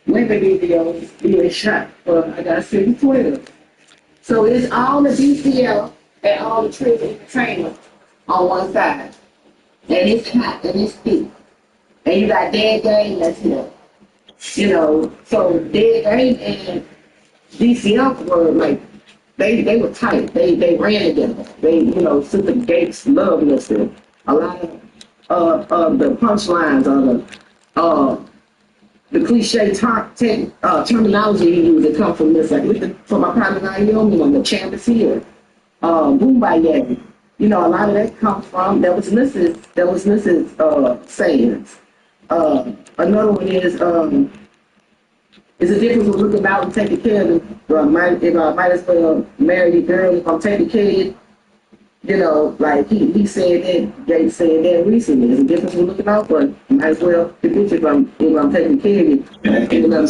women videos being shot for I Got City 12. So it's all the DCL and all the Trigger Entertainment on one side. And it's hot and it's thick. And you got Dead Game that's here. So Dead Game and DCL were like, they were tight. They ran together. Sister Gates loved Listen. A lot of the punchlines or the cliche terminology he used that come from this, like from my partner Naomi, the champ is here, Boombayah. A lot of that comes from that was Mrs. sayings. Another one is a difference with looking out and taking care of them. If I might as well marry the girl if I'm taking care of it. Like he said that, Gates said that recently. There's a difference with looking out for it. Might as well the bitch if I'm taking care of it.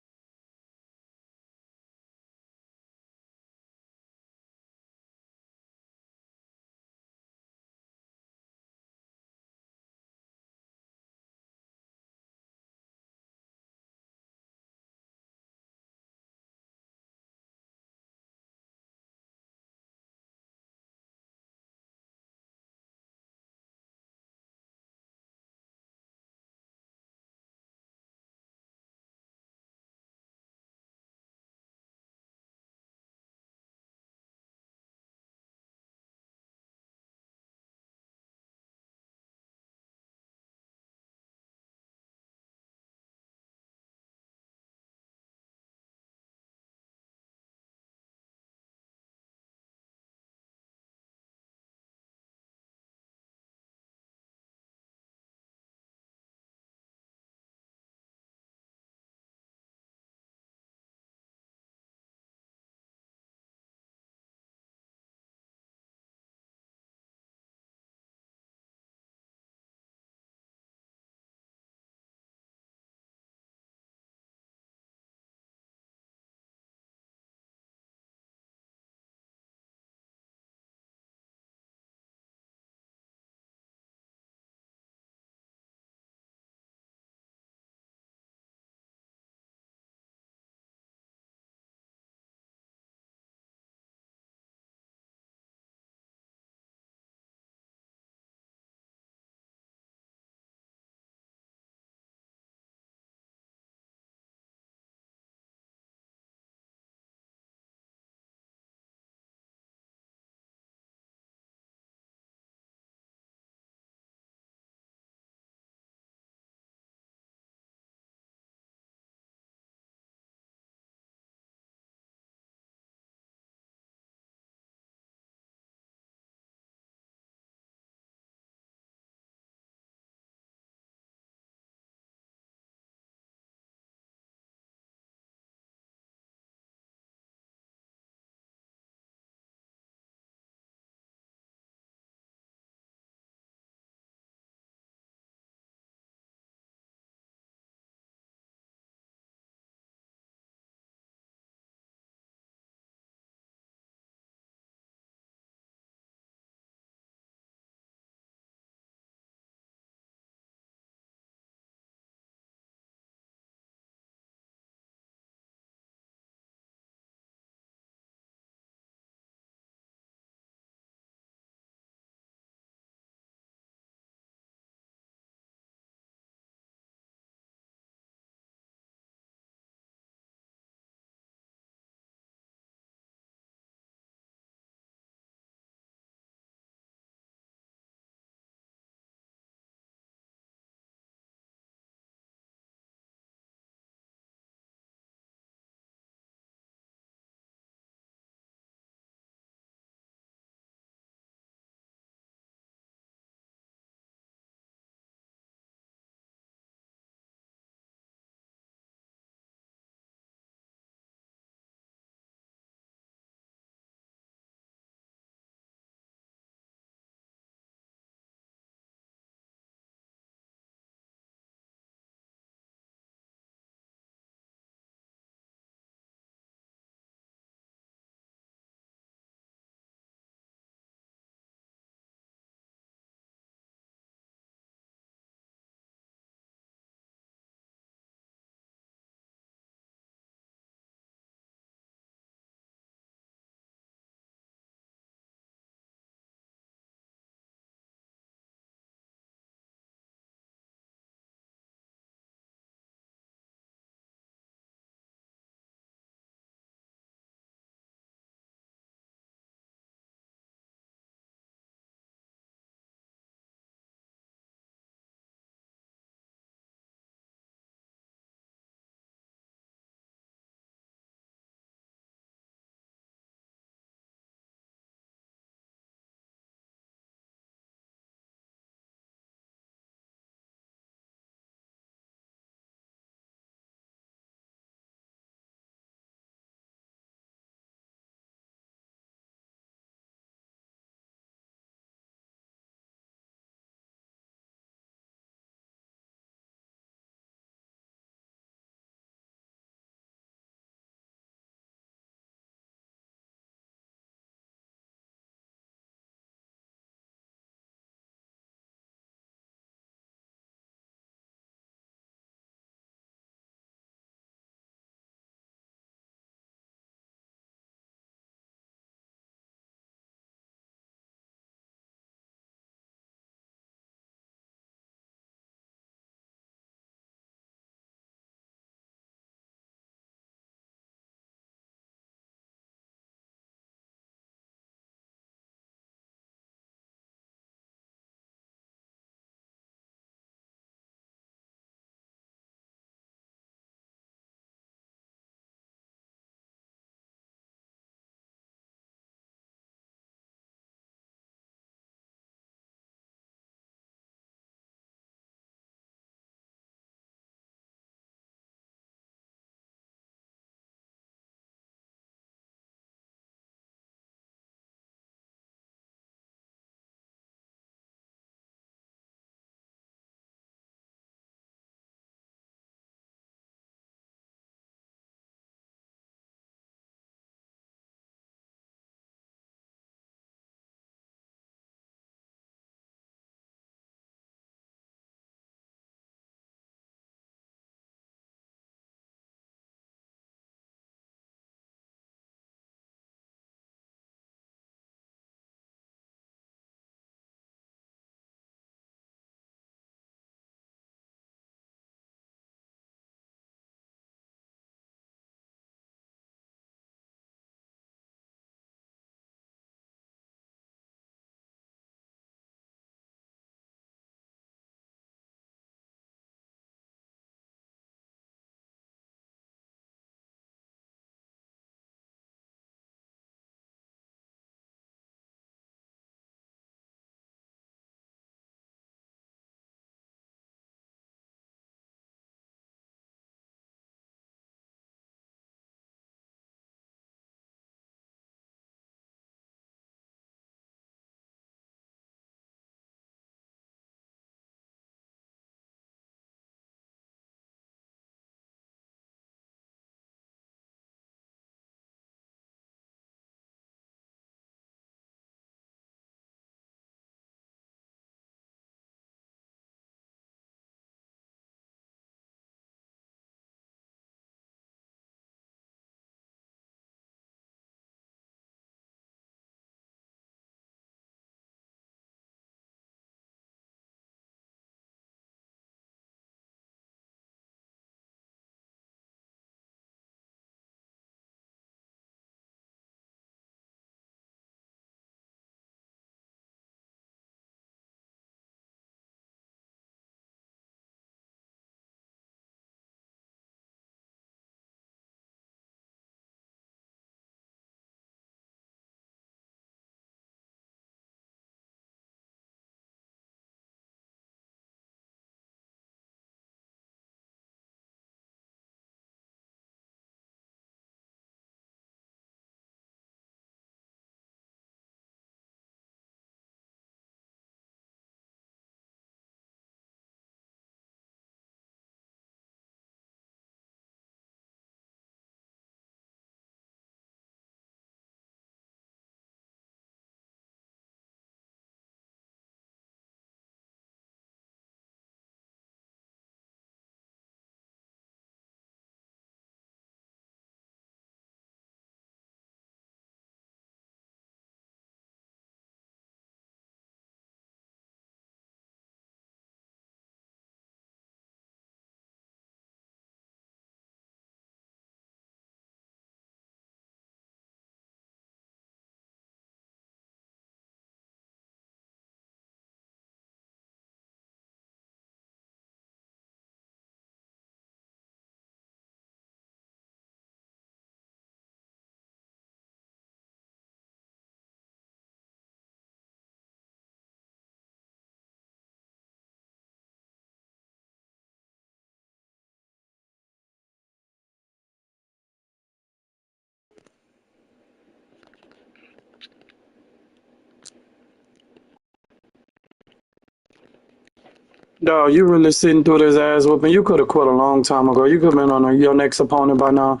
Dog, you really sitting through this ass whooping. You could have quit a long time ago. You could have been on your next opponent by now.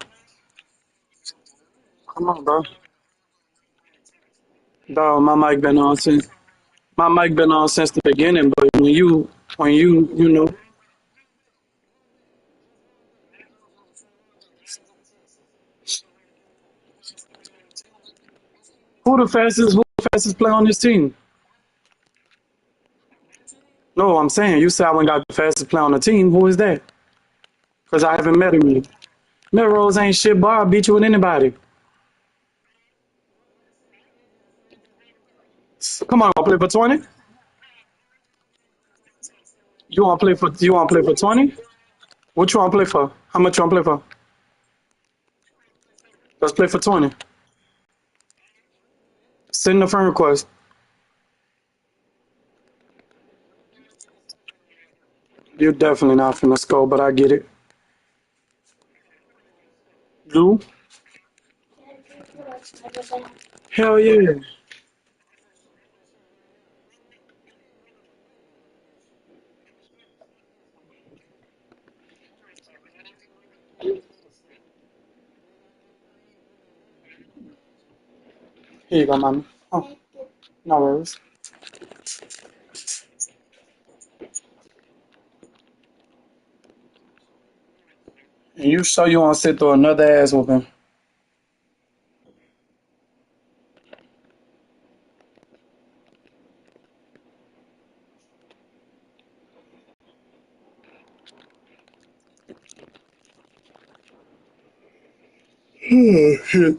Come on, bro. Dog, my mic been on since the beginning. But when you know, who the fastest player on this team? No, I'm saying you said I went got the fastest player on the team. Who is that? Because I haven't met him yet. Melrose ain't shit, boy. I beat you with anybody. Come on, play for 20. You want to play for 20? What you want to play for? How much you want to play for? Let's play for 20. Send the friend request. You're definitely not finna score, but I get it. You? Hell yeah. Here you go, mommy. Oh, no worries. And you sure you want to sit through another ass whooping? Oh, shit.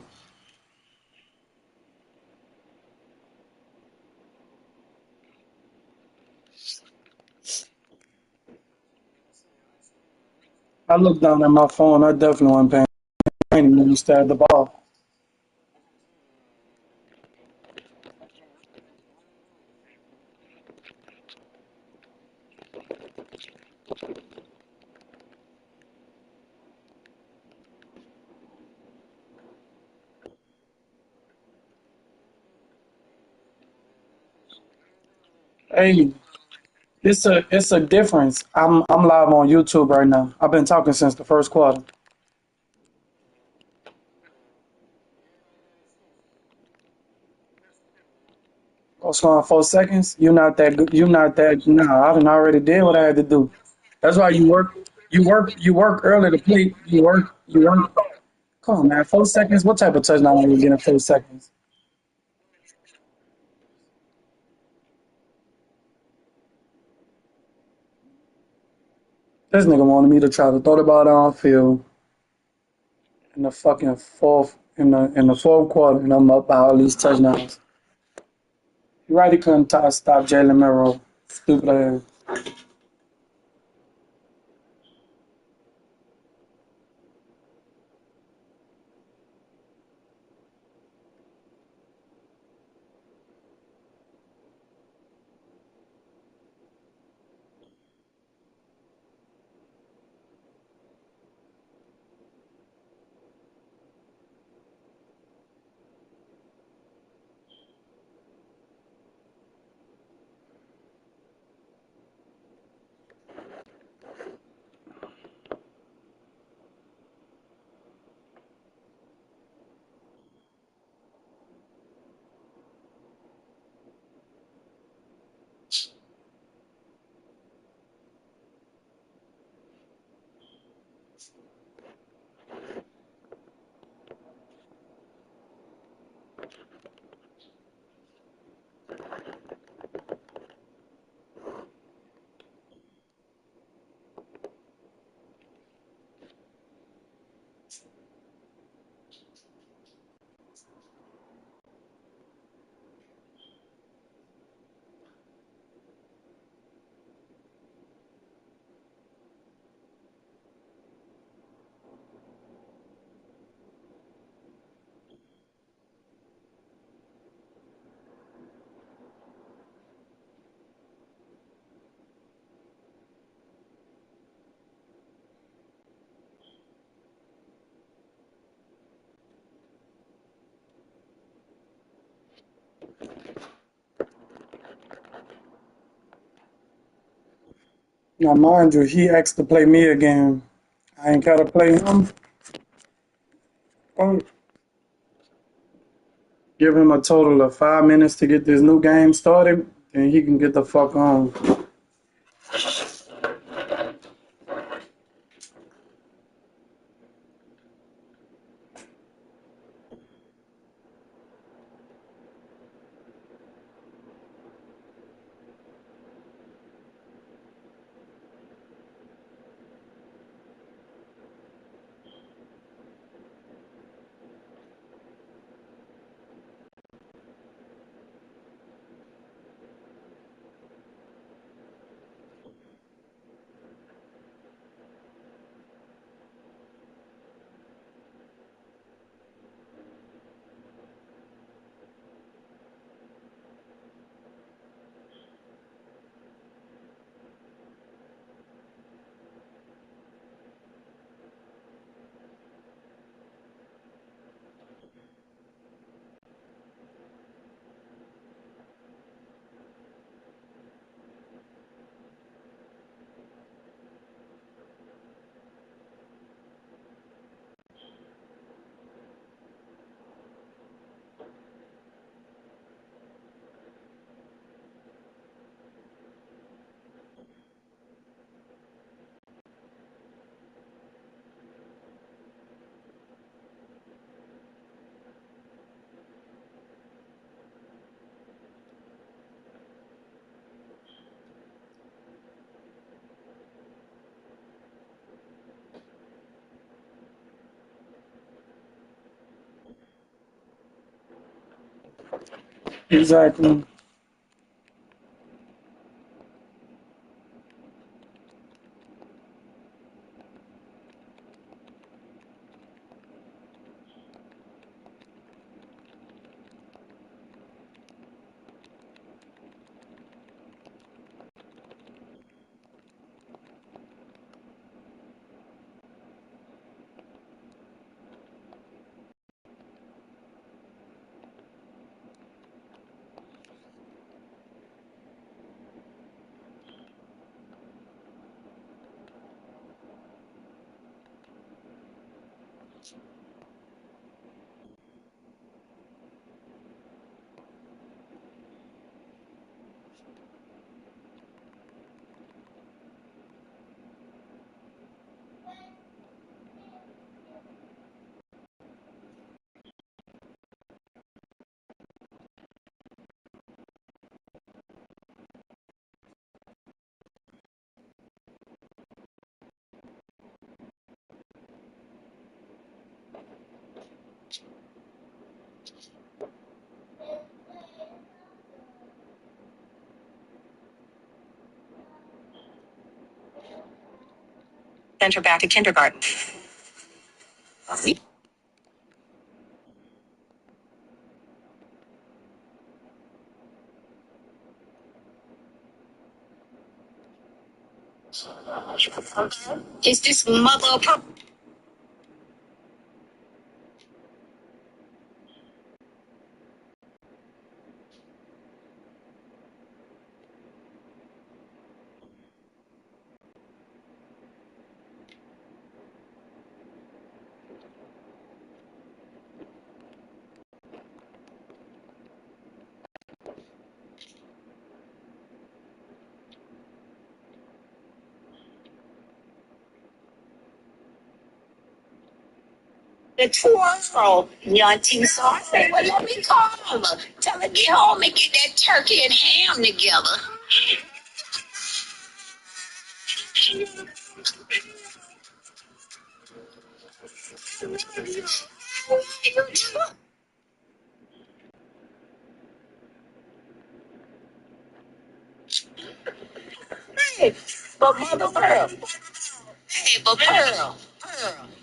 I looked down at my phone. I definitely wasn't paying attention when you stabbed the ball. Hey, it's a difference. I'm live on YouTube right now. I've been talking since the first quarter. What's going 4 seconds? You're not that good. You're not that. No, I done already did what I had to do. That's why you work. You work early to play. You work. Come on, man. 4 seconds. What type of touchdown are you getting in 4 seconds? This nigga wanted me to try to throw the ball downfield in the fucking fourth in the fourth quarter, and I'm up by all these touchdowns. You right, he couldn't stop Jalen Merrill. Stupid ass. Now, mind you, he asked to play me again. I ain't gotta play him. Oh, give him a total of 5 minutes to get this new game started, and he can get the fuck on. Exactly. Send her back to kindergarten. Is this mother of her? The twirl, Yanti saw. I said, well, let me call her. Tell her get home and get that turkey and ham together. Hey, but Mother Pearl, hey, but Pearl,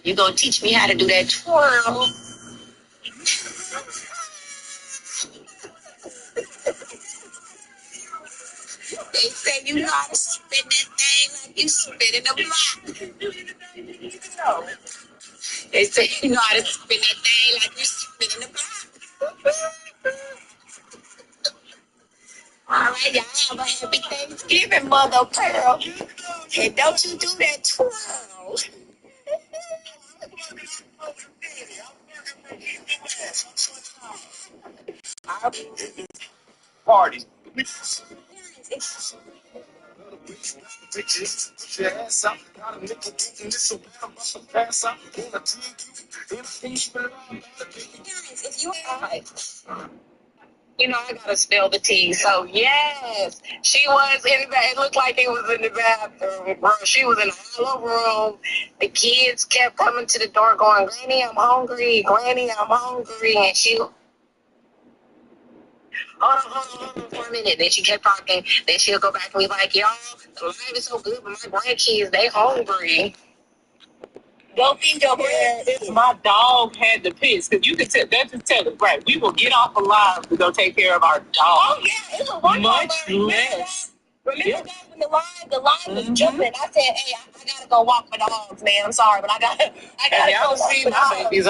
you gonna teach me how to do that twirl? They say you know how to spin that thing like you spinning a block. They say you know how to spin that thing like you spinning a block. All right, right, y'all have a happy Thanksgiving, Mother of Pearl. And don't you do that twirl. Party. You know, I gotta spill the tea. So yes, she was in the. It looked like it was in the bathroom. Bro, she was in the hollow room. The kids kept coming to the door, going, "Granny, I'm hungry. Granny, I'm hungry." And she, hold on for a minute. Then she kept talking. Then she'll go back and be like, "Y'all, the life is so good, but my grandkids, they hungry." Go feed your Yeah, grandkids. my dog had the piss. Because you can tell, that's just tell it, right? We will get off alive to go take care of our dog. Oh yeah, it was one Much over. less. Remember that when the line was jumping? I said, "Hey, I gotta go walk my dogs, man. I'm sorry, but I gotta And go y'all walk see my my dogs." babies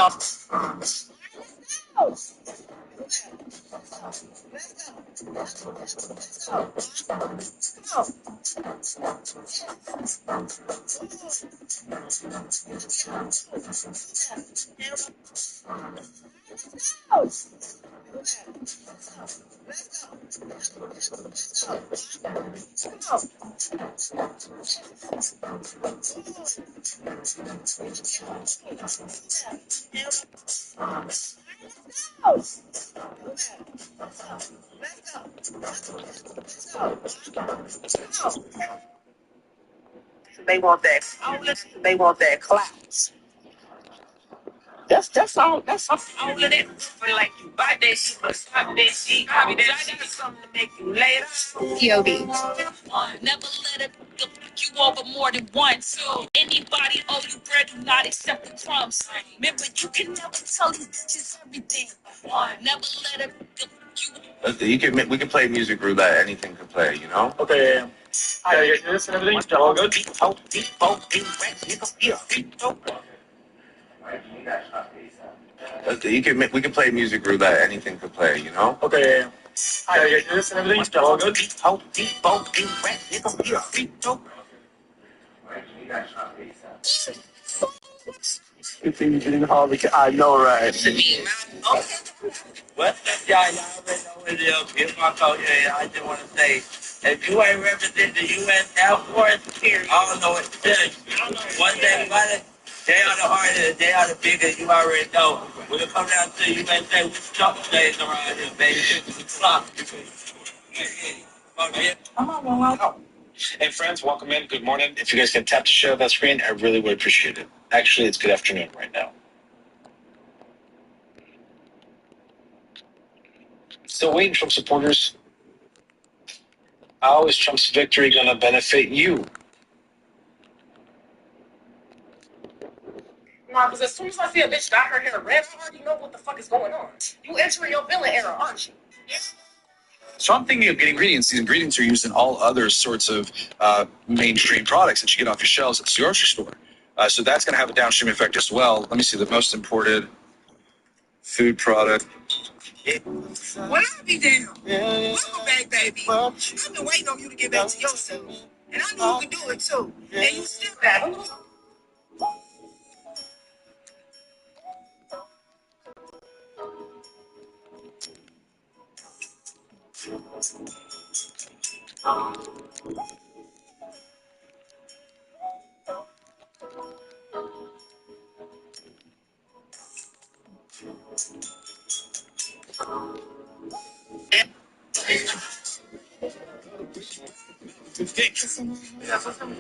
They want that. They want that clout. That's all. That's all of that. But like you buy that shit, but stop that shit. I mean, I got something to make you later. POV. Never let it fuck you over more than once. Anybody owe you bread, do not accept the crumbs. Remember, you can never tell these bitches everything. Never let it fuck you. We can play music roulette. Anything can play, you know? Okay. Hi, you guys do this and everything? All good? We can play music roulette. Anything can play, you know? Okay. Hi, you guys do this and everything? All good? I know, right? What? Y'all already know what it is. Get my coat. Yeah, I just want to say, if you ain't represent the U.S. Air Force, I don't know what to tell you. One thing about it, they are the hardest, they are the biggest, you already know. When it comes down to the USA, we trouble days around here, baby. We flop. Hey friends, welcome in. Good morning. If you guys can tap to share that screen, I really would appreciate it. Actually, it's good afternoon right now. Still waiting, Trump supporters. How is Trump's victory going to benefit you? Nah, because as soon as I see a bitch dye her hair red, I already know what the fuck is going on. You entering your villain era, aren't you? So I'm thinking of getting ingredients. These ingredients are used in all other sorts of mainstream products that you get off your shelves at the grocery store. So that's going to have a downstream effect as well. Let me see, the most imported food product. Well, I'll be down. Welcome back, baby. I've been waiting on you to get back to yourself. And I knew you could do it, too. And you still got it.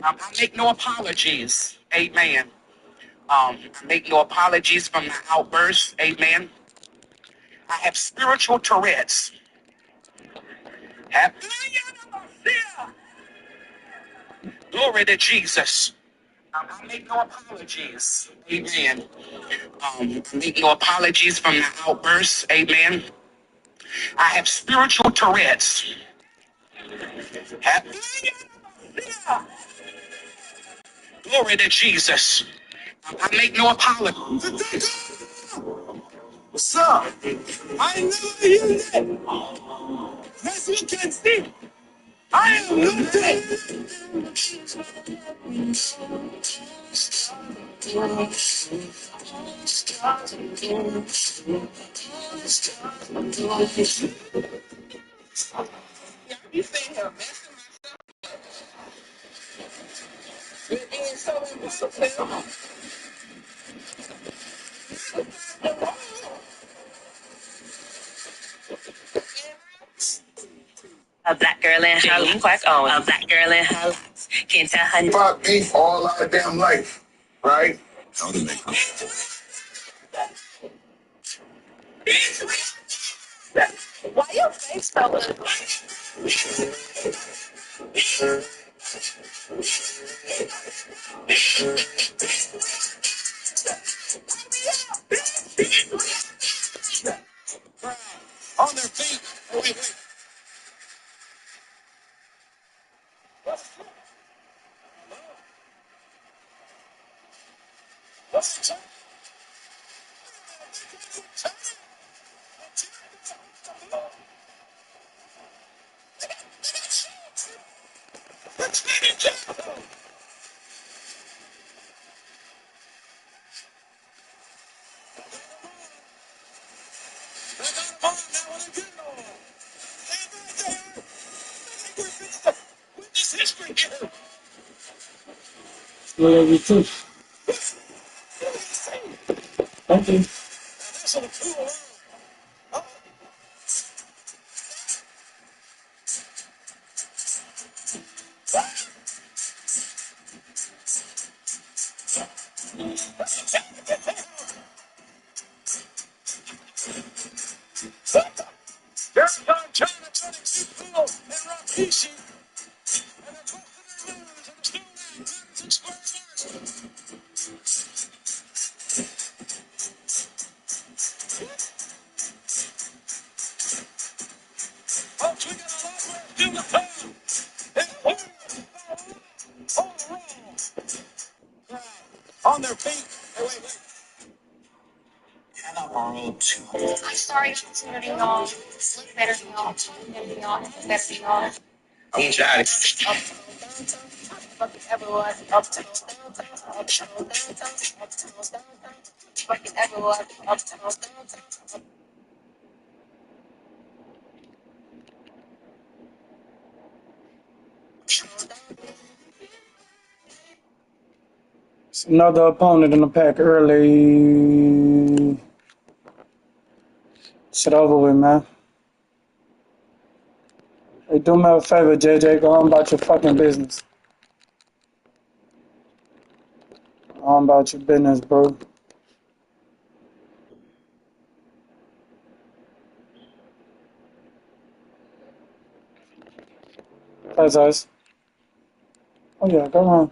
I make no apologies. Amen. I make no apologies from the outburst. Amen. I have spiritual Tourette's. Have glory to Jesus. I make no apologies. Amen. I make no apologies from the outburst. Amen. I have spiritual Tourette's. Have glory to Jesus. I make no apologies. What's up? I ain't never hear that. As you can see, I am nothing. You think him messing with being so impossible. A black girl in her quack on. A black girl in her can't tell her. About beef all our damn life, right? How to make them. Why your face so ugly? On their feet. Oh, wait. Yeah, you too. Thank you. On their feet. Hey, wait. I'm sorry, opportunity, y'all. Look better, y'all. Better, y'all. Better, y'all. I want you out of Fucking everyone up to fucking everyone up to It's another opponent in the pack early. Shit over with, man. Hey, do me a favor, JJ. Go on about your fucking business. Go on about your business, bro. That's us. Oh, yeah, go on.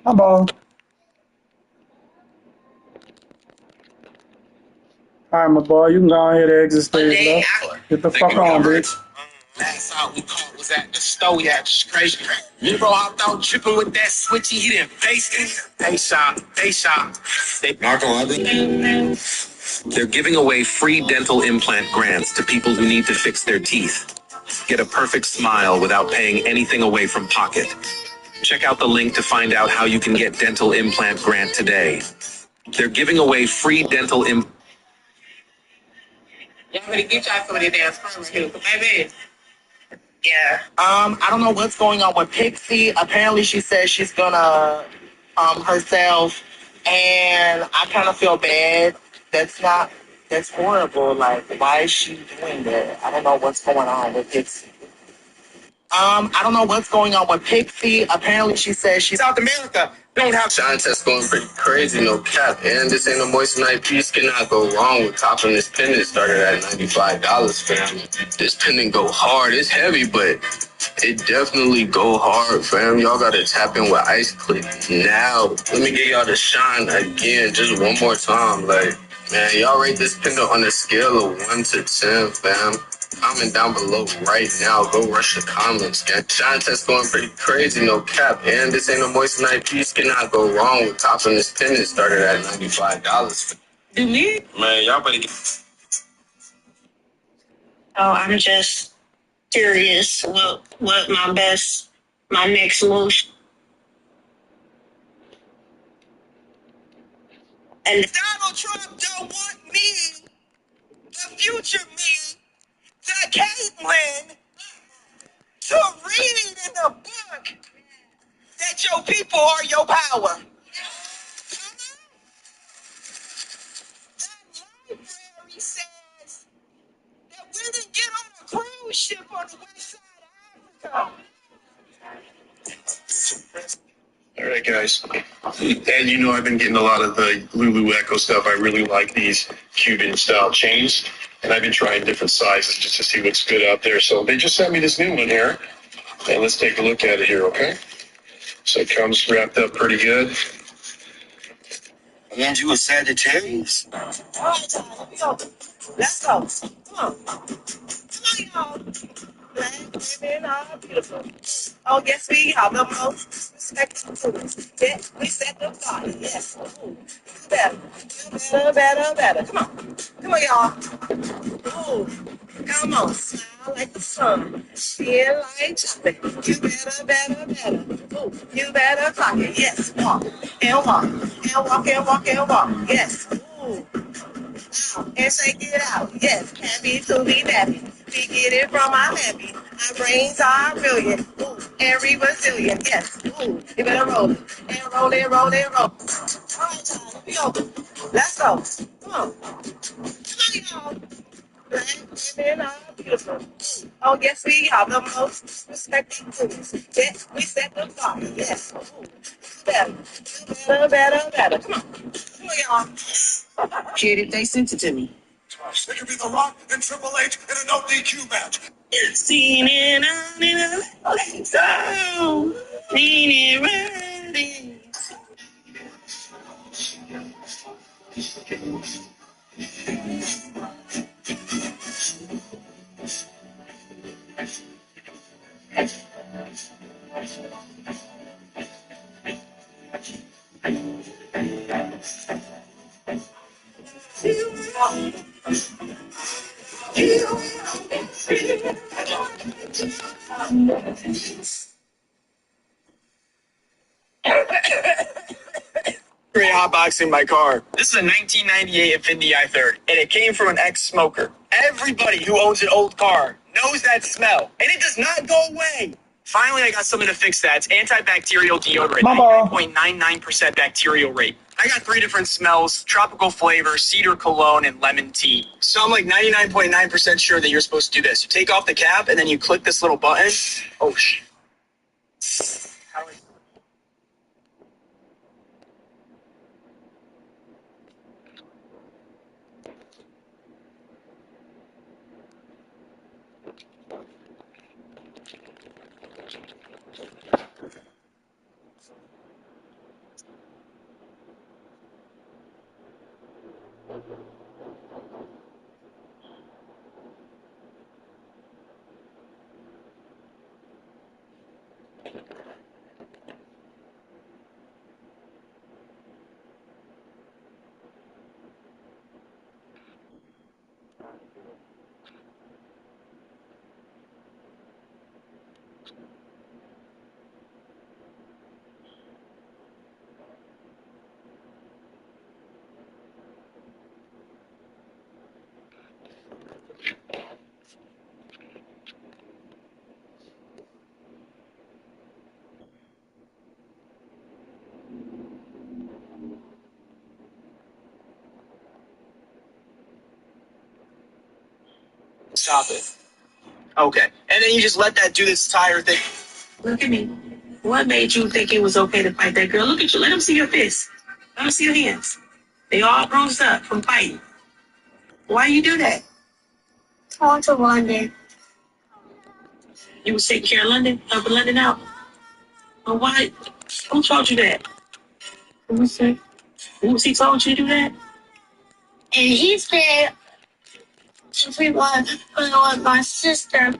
My ball. All right, my boy. You can go ahead and exit stage left. Get the fuck on, bitch. Last out we caught was at the store. Yeah, just crazy. Nero hopped out tripping with that switchy. He didn't face it. They shot. They're giving away free dental implant grants to people who need to fix their teeth. Get a perfect smile without paying anything away from pocket. Check out the link to find out how you can get dental implant grant today. They're giving away free dental implants. Y'all better get y'all some of this damn sperm right here, 'cause baby. Yeah. I don't know what's going on with Pixie. Apparently she says she's gonna herself, and I kind of feel bad. That's horrible. Like, why is she doing that? I don't know what's going on with Pixie. I don't know what's going on with Pixie. Apparently she says she's South America. Don't have Shine test going pretty crazy, no cap. And this ain't a moissanite piece, cannot go wrong with topping this pendant. Started at $95, fam. This pendant go hard. It's heavy, but it definitely go hard, fam. Y'all gotta tap in with Ice Click now. Let me get y'all the shine again, just one more time. Like, man, y'all rate this pendant on a scale of 1 to 10, fam. Comment down below right now. Go rush the comments, gang. Shine test going pretty crazy, no cap. And this ain't a moissanite piece, cannot go wrong with topping this pendant. Started at $95. Do me? Man, y'all better get. Oh, I'm just curious what my next move. And Donald Trump don't want me, the future me, the Caitlyn, to read in the book that your people are your power. The library says that women get on a cruise ship on the west side of Africa. All right, guys. And you know I've been getting a lot of the Lulu Echo stuff. I really like these Cuban style chains. And I've been trying different sizes just to see what's good out there. So they just sent me this new one here. And let's take a look at it here, okay? So it comes wrapped up pretty good. And you a Sagittarius? All right, y'all, let me go. Let's go. Come on. Come on, y'all. Black women are beautiful. Oh, yes, we are the most respected tools. Yes, we set the bar. Yes. Ooh. Better, better, better. Come on. Come on, y'all. Ooh. Come on. Smile like the sun. Feel like chocolate. You better. Ooh. You better clock it. Yes. Walk. And walk. And walk and walk and walk. Yes. Ooh. And shake it out. Yes, happy to be nappy. We get it from our happy. Our brains are brilliant. Ooh, and we resilient. Yes. Ooh, you better roll it. And roll it, roll it, roll. All right, y'all. We go. Let's go. Come on. Come on, y'all. Black women are beautiful. Oh, yes, we are the most respected tools. Yes, we set the bar. Yes. Ooh, better. Come on. Come on, y'all. Kid, they sent it to me. It could be The Rock and Triple H in a no DQ match. it's seen it on in a so seen it ready. Great hotboxing my car. This is a 1998 Infiniti i30, and it came from an ex-smoker. Everybody who owns an old car knows that smell, and it does not go away. Finally, I got something to fix that. It's antibacterial deodorant, 99.99% bacterial rate. I got 3 different smells: tropical flavor, cedar cologne, and lemon tea. So I'm like 99.9% sure that you're supposed to do this. You take off the cap, and then you click this little button. Oh, shit. How do I... Stop it. Okay. And then you just let that do this entire thing. Look at me. What made you think it was okay to fight that girl? Look at you. Let them see your fists. Let them see your hands. They all bruised up from fighting. Why you do that? I want to London. You would take care of London, helping London out. But why? Who told you that? Who said? Who he told you to do that? And he said, if we want to let my sister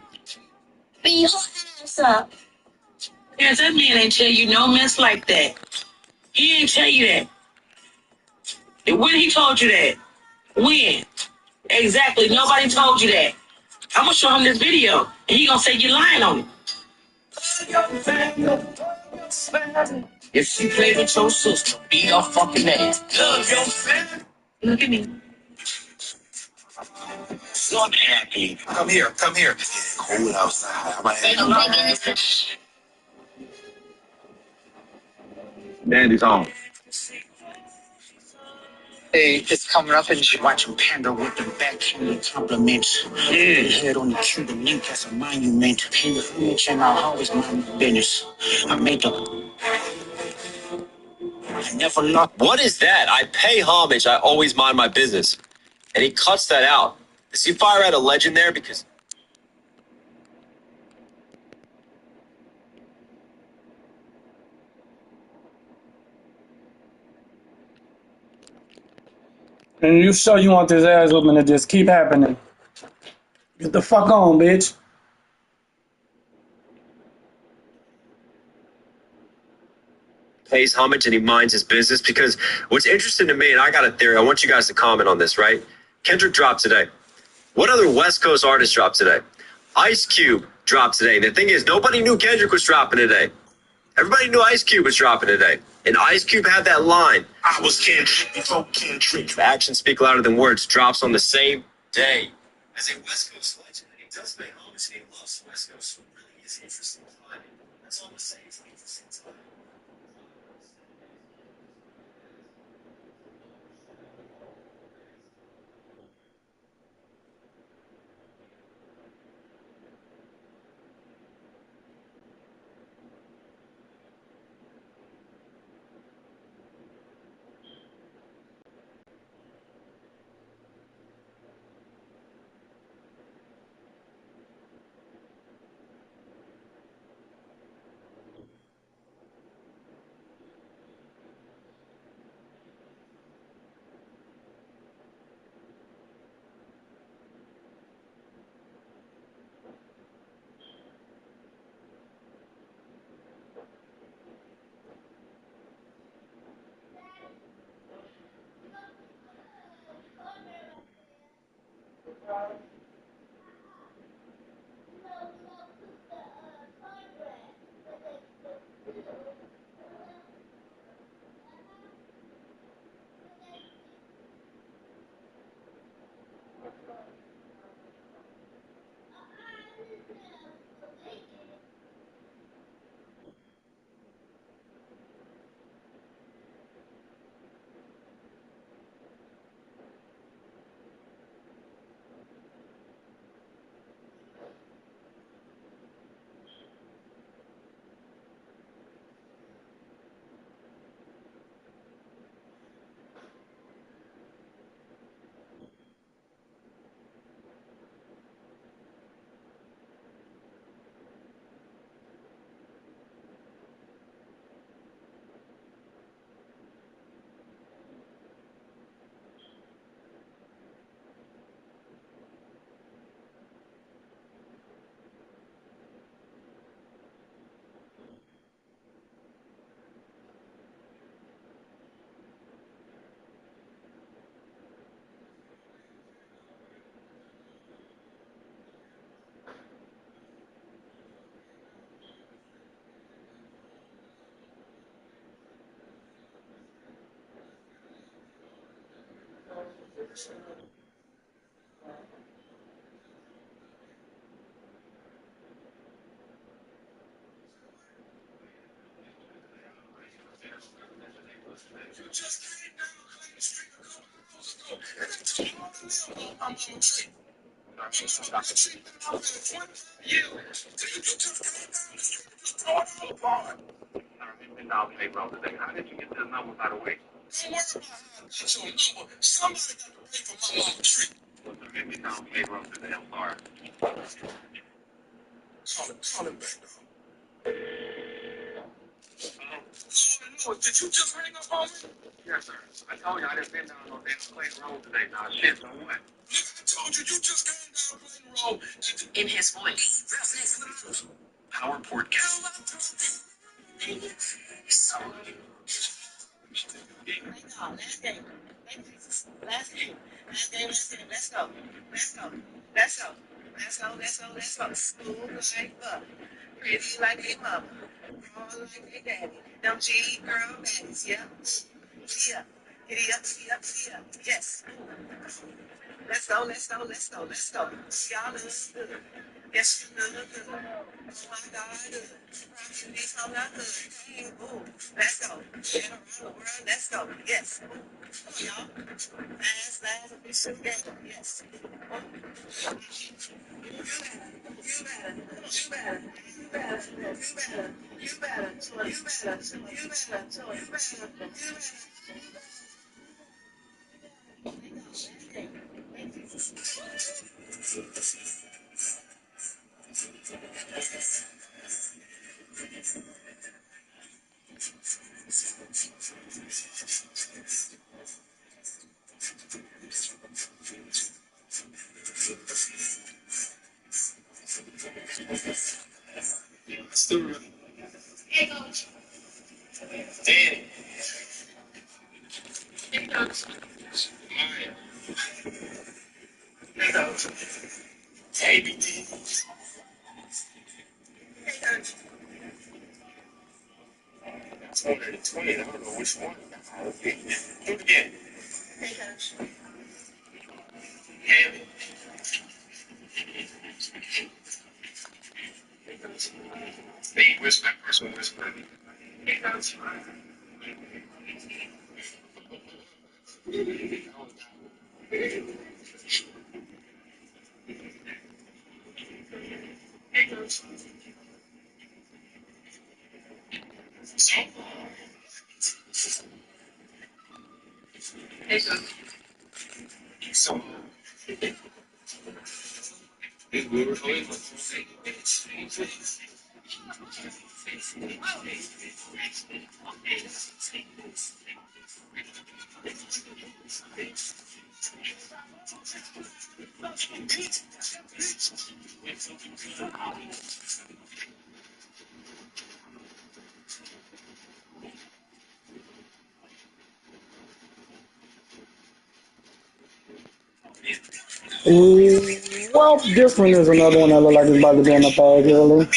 beat her ass up. Yes, that man ain't tell you no mess like that. He ain't tell you that. And when he told you that? When? Exactly. Nobody told you that. I'm gonna show him this video, and he gonna say you're lying on him. If she played with your sister, be your fucking ass. Love your family. Look at me. So I'm happy. Come here, come here. It's getting cold outside. I'm gonna Dandy's home. Hey, it's coming up and you watch him pander with the backhand compliments. Head on the Cuban link as a monument. Pay the homage and I'll always mind my business. I made the... I never lost. What is that? I pay homage. I always mind my business. And he cuts that out. Does he fire at a legend there? Because And you sure you want this ass whooping to just keep happening? Get the fuck on, bitch. pays homage and he minds his business. Because what's interesting to me, and I got a theory, I want you guys to comment on this, right? Kendrick dropped today. What other West Coast artist dropped today? Ice Cube dropped today. The thing is, nobody knew Kendrick was dropping today. Everybody knew Ice Cube was dropping today. And Ice Cube had that line. I was Kendrick before Kendrick. Actions speak louder than words. Drops on the same day. As a West Coast legend, and he does pay homage and he loves West Coast, so it really is interesting timing. That's all I'm saying. It's an interesting time. How did you get this number, by the way? Don't worry about how I got your number. Somebody got to pay for my mom tree. Well, the $50 payroll today, I'm sorry. Call him back, dog. Lord, did you just hang up on me? Yes, sir. I told you I didn't been down no damn Clayton Road today. Now, shit, so what? Look, I told you, you just came down Clayton Road. In his voice. That's next to the house. PowerPort So, last game. Last game. Let's go. Let's go. Smooth like fuck. Pretty like a mama. Raw like a daddy. Them G girl baddies, yeah. Yeah. Giddy up. Yes. Let's go. Y'all look good. Yes, you look good. Oh my God, good. Promise me so not good. Hey, ooh. Let's go. Get around the world. Let's go. Yes. Ooh. Y'all. Last, we should get them. Yes. You Still remember. Hey, Coach. Danny. Hey, Coach. Alright. Hey, Coach. ABT. Hey, Coach. 20 I don't know which one. Do it again. Hey, Coach. Haley. Hey, whisper. Hey, Coach. Hey, Coach. So? Hey, Coach. So? We were going Well, different is another one that look like it's about to be in the bag early.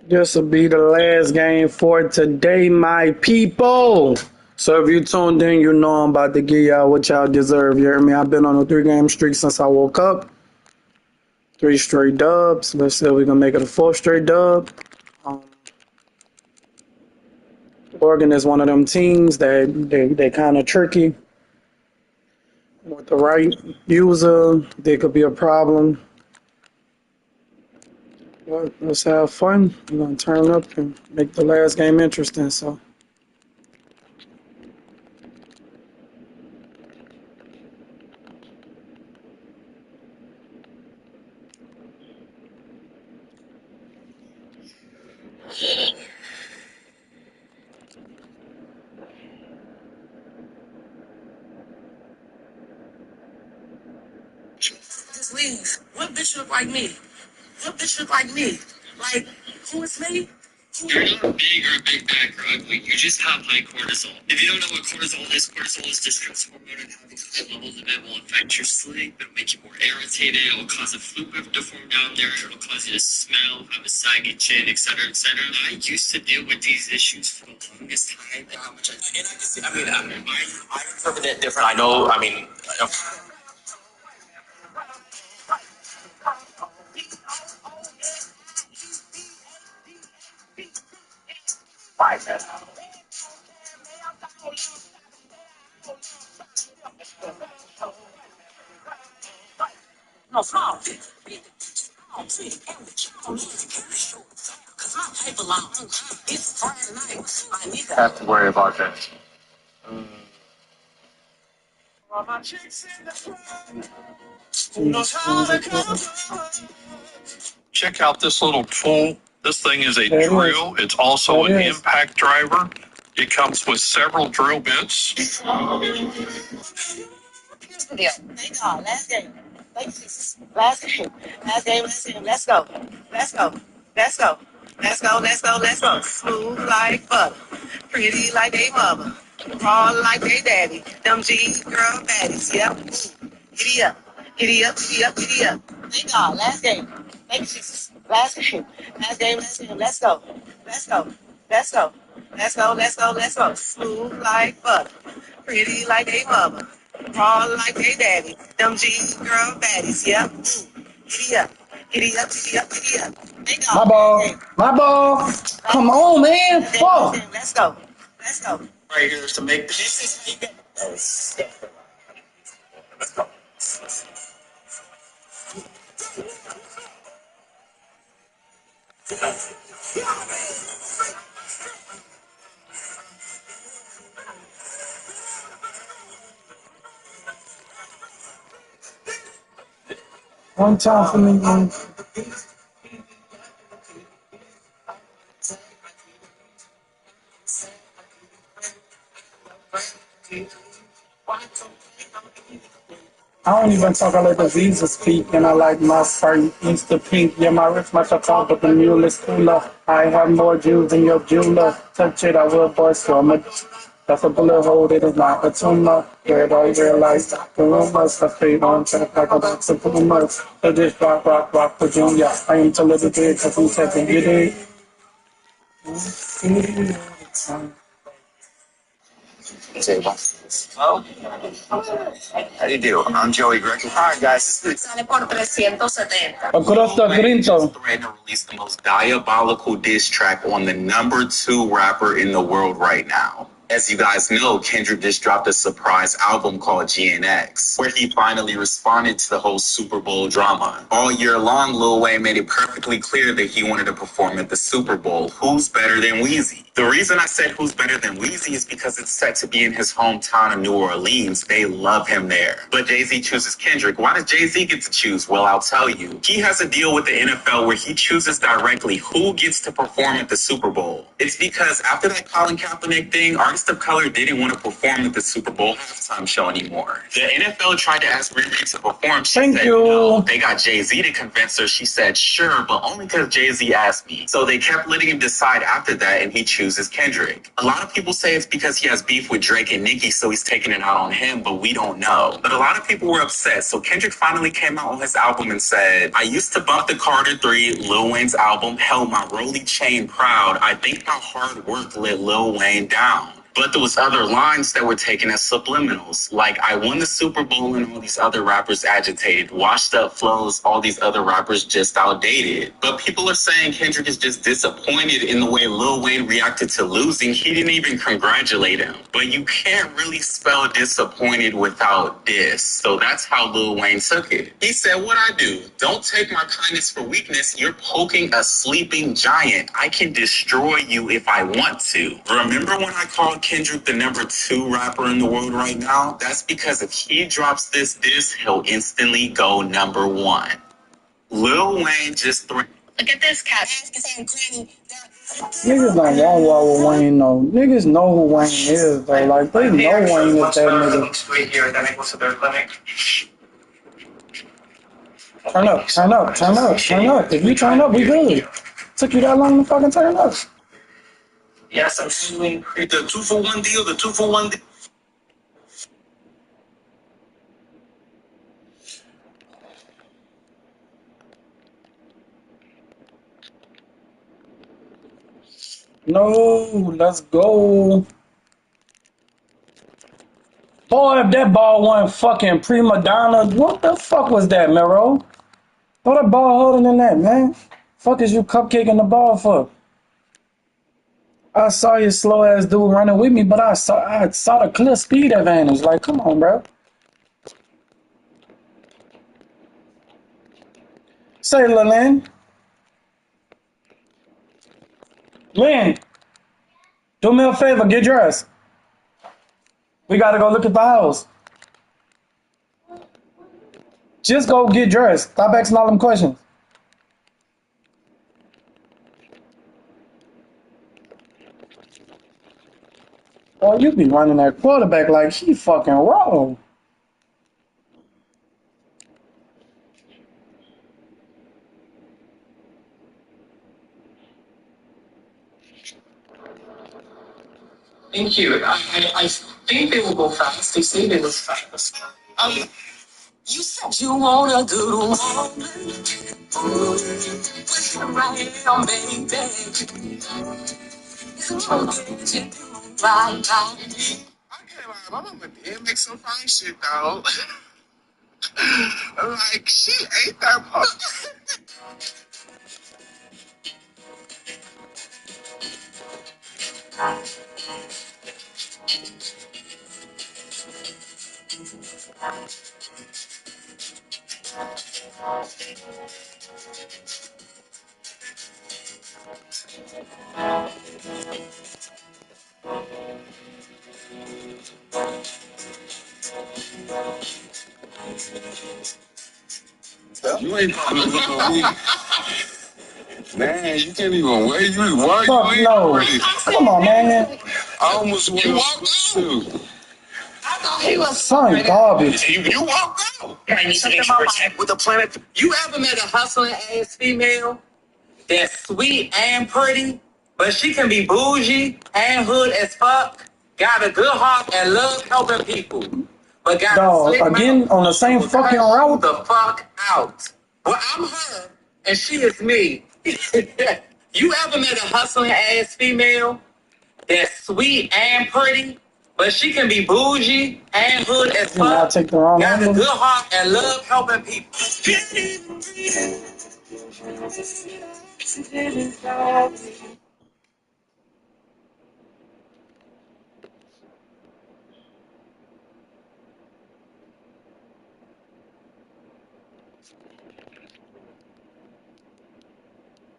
This will be the last game for today, my people. So if you tuned in, you know I'm about to give y'all what y'all deserve. You hear me? I've been on a 3-game streak since I woke up. 3 straight dubs. Let's see if we can make it a 4th straight dub. Oregon is one of them teams that they kind of tricky. With the right user, they could be a problem. But let's have fun. We're going to turn up and make the last game interesting. So. Just leave. What bitch look like me? Like, who is me? You're not big or a big back or ugly. You just have high cortisol. If you don't know what cortisol is distress hormone, and having high levels of it will affect your sleep. It'll make you more irritated. It will cause a fluid to form down there. It'll cause you to smell, have a saggy chin, etc., etc. I used to deal with these issues for the longest time. How much I interpret it different. I know. I mean. Have to worry about that. Check out this little tool. This thing is a There it is. drill. It's also There an it is. impact driver. It comes with several drill bits. Thank God. Last game. Last game. Last game. Last game. Let's go. Let's go. Let's go. Let's go. Let's go. Let's go. Smooth like butter. Pretty like they mother. Raw like they daddy. Them G girl baddies. Yep. Giddy up. Giddy up. Giddy up. Giddy up. Thank God. Last game. Thank you, Jesus. Last game. Last game. Last game. Let's go. Let's go. Let's go. Let's go. Let's go. Let's go. Smooth like butter. Pretty like they mother. Raw like they daddy. Them G girl baddies. Yep. Giddy up. Giddy up. Giddy up. Giddy up. Thank God. My ball. My ball. Come on, man. Fuck. Let's go. Let's go. Right here is to make This is how you get. Let's go. One time for me, man. I don't even talk, I let the Visa speak, and I like my fur Easter pink. Yeah, my rich much I talk, but the mule is cooler. I have more jewels than your jeweler. Touch it, I will bust so much. That's a bullet hole, it is not a tumor. Everybody realize the rumors, I stay on track like a box of boomers. So just rock for Junior. I ain't too little bit, cause who's taking you dig? Hello? How do you do? I'm Joey Greco. All right, guys. Sale por 370. Across the grinto. Threatened to release the most diabolical diss track on the #2 rapper in the world right now. As you guys know, Kendrick just dropped a surprise album called GNX, where he finally responded to the whole Super Bowl drama. All year long, Lil Wayne made it perfectly clear that he wanted to perform at the Super Bowl. Who's better than Weezy? The reason I said who's better than Weezy is because it's set to be in his hometown of New Orleans. They love him there. But Jay-Z chooses Kendrick. Why does Jay-Z get to choose? Well, I'll tell you. He has a deal with the NFL where he chooses directly who gets to perform at the Super Bowl. It's because after that Colin Kaepernick thing, Artist of Color didn't want to perform at the Super Bowl halftime show anymore. The NFL tried to ask Riri to perform. She said no. They got Jay-Z to convince her. She said sure, but only because Jay-Z asked me. So they kept letting him decide after that, and he chooses Kendrick. A lot of people say it's because he has beef with Drake and Nicki, so he's taking it out on him, but we don't know. But a lot of people were upset, so Kendrick finally came out on his album and said, I used to bump the Carter 3, Lil Wayne's album, held my Rolly chain proud. I think my hard work let Lil Wayne down. But there was other lines that were taken as subliminals, like I won the Super Bowl and all these other rappers agitated, washed up flows, all these other rappers just outdated. But people are saying Kendrick is just disappointed in the way Lil Wayne reacted to losing. He didn't even congratulate him. But you can't really spell disappointed without diss. So that's how Lil Wayne took it. He said, what I do, don't take my kindness for weakness. You're poking a sleeping giant. I can destroy you if I want to. Remember when I called Kendrick the #2 rapper in the world right now? That's because if he drops this diss, he'll instantly go #1. Lil Wayne just Look at this cat. Niggas don't want what with Wayne though. Niggas know who Wayne is though. Like they know Wayne is that nigga. Wait here, then I go to their clinic. Turn up, turn up, turn up, turn up. If you turn up, we good. Took you that long to fucking turn up. Yes, I'm doing the 2-for-1 deal, the 2-for-1 deal. No, let's go. Boy, if that ball wasn't fucking prima donna, what the fuck was that, Mero? Throw that ball harder than that, man. Fuck is you cupcaking the ball for? I saw your slow ass dude running with me, but I saw the clear speed advantage. Like, come on, bro. Say, Lynn. Lynn, do me a favor, get dressed. We gotta go look at the house. Just go get dressed. Stop asking all them questions. Oh, you be running that quarterback like he fucking raw. Thank you. I think they will go fast. They say they will fast. You said you want a good woman. Well, here I am, baby. Come on, get you right, right. My mama did make some fine shit though. Like she ate that part. You ain't fucking with no weed. Man, you can't even wait. Why Fuck you no. ready? Come on, man. I almost went too. He was Son, garbage. You walked out. With a planet. You ever met a hustling ass female that's sweet and pretty, but she can be bougie and hood as fuck, got a good heart and love helping people, but got Dog, a slick again mouth on the same will fucking cut you route? the fuck out. Well, I'm her and she is me. You ever met a hustling ass female that's sweet and pretty, but she can be bougie and hood as Did I fuck, take the wrong got a number? good heart and love helping people?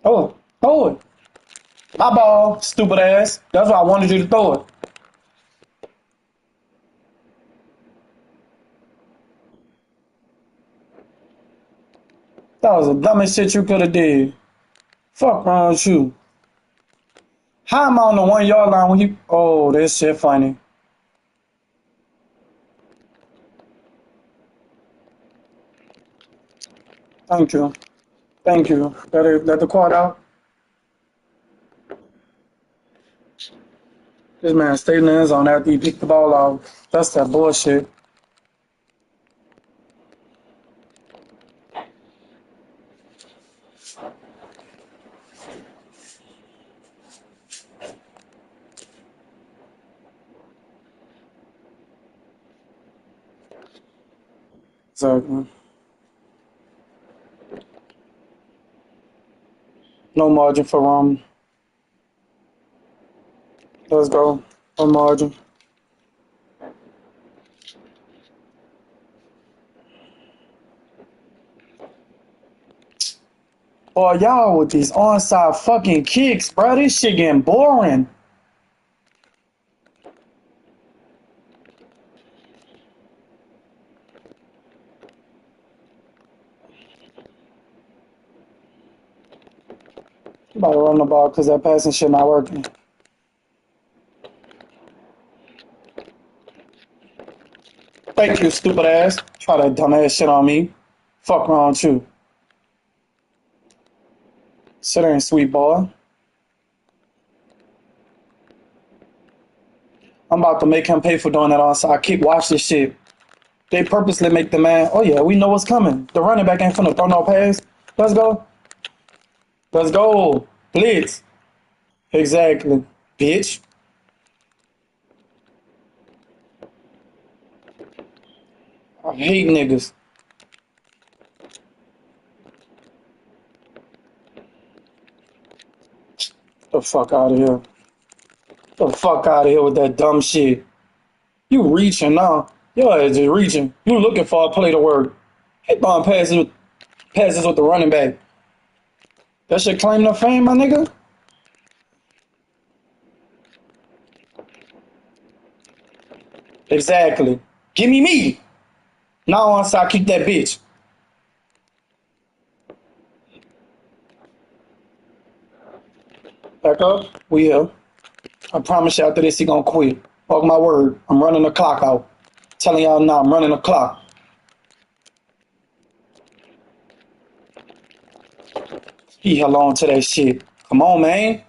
Oh, throw it. My ball, stupid ass. That's why I wanted you to throw it. That was the dumbest shit you could have did. Fuck wrong with you. How am I on the 1 yard line when you... Oh, this shit funny. Thank you. Thank you. Let the quad out. This man stayed in the end zone after he picked the ball off. That's that bullshit. Exactly. No margin for Let's go. No margin. Boy, y'all with these onside fucking kicks, bro. This shit getting boring. I'm about to run the ball because that passing shit not working. Thank you, stupid ass. Try that dumb ass shit on me. Fuck wrong with you. Sit there and sweet boy. I'm about to make him pay for doing that onside kick. Watch this shit. They purposely make the man. Oh yeah, we know what's coming. The running back ain't finna throw no pass. Let's go. Let's go. Blitz. Exactly. Bitch. I hate niggas. Get the fuck out of here. The fuck out of here with that dumb shit. You reaching now. Your ass is reaching. You looking for a play to work. He throwing passes with the running back. That shit claim no fame, my nigga. Exactly. Give me me. Now on side, keep that bitch. Back up. We here. I promise you after this he gonna quit. Fuck my word. I'm running the clock out. Telling y'all now I'm running the clock. He held on to that shit. Come on, man.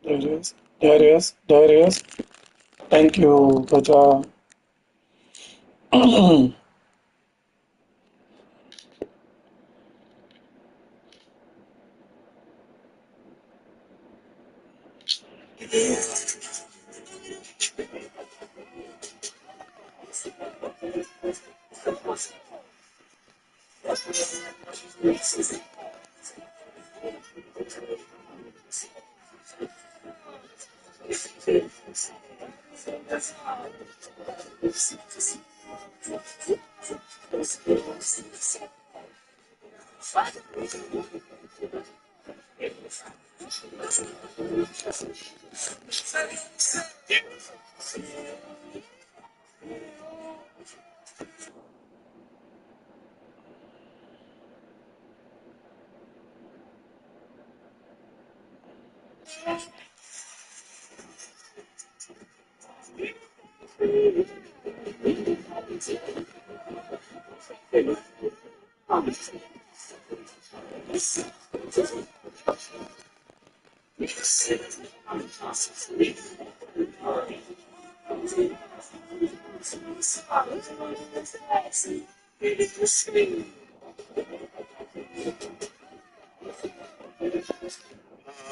There it is. There it is. There it is. Thank you. Good job.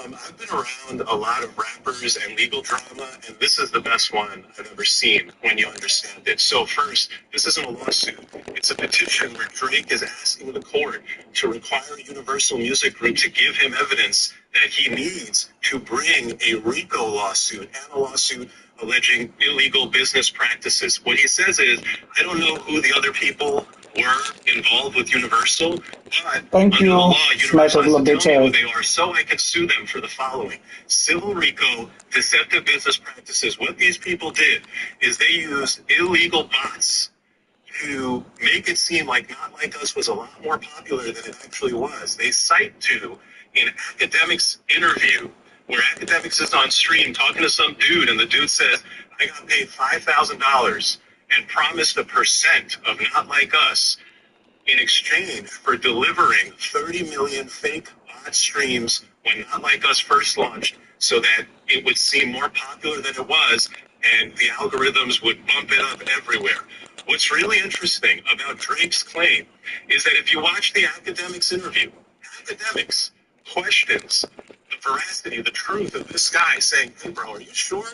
I've been around a lot of rappers and legal drama, and this is the best one I've ever seen when you understand it. So first, this isn't a lawsuit. It's a petition where Drake is asking the court to require Universal Music Group to give him evidence that he needs to bring a RICO lawsuit and a lawsuit alleging illegal business practices. What he says is, I don't know who the other people were involved with Universal, but Thank under the you. law, Smack Universal those little has to tell me who bitch they are so I can sue them for the following. Civil RICO, deceptive business practices. What these people did is they used illegal bots to make it seem like Not Like Us was a lot more popular than it actually was. They cite to an academics interview where academics is on stream talking to some dude, and the dude says, I got paid $5,000 and promised a percent of Not Like Us in exchange for delivering 30 million fake bot streams when Not Like Us first launched so that it would seem more popular than it was and the algorithms would bump it up everywhere. What's really interesting about Drake's claim is that if you watch the academics interview, academics questions the veracity, the truth of this guy saying, hey bro, are you sure?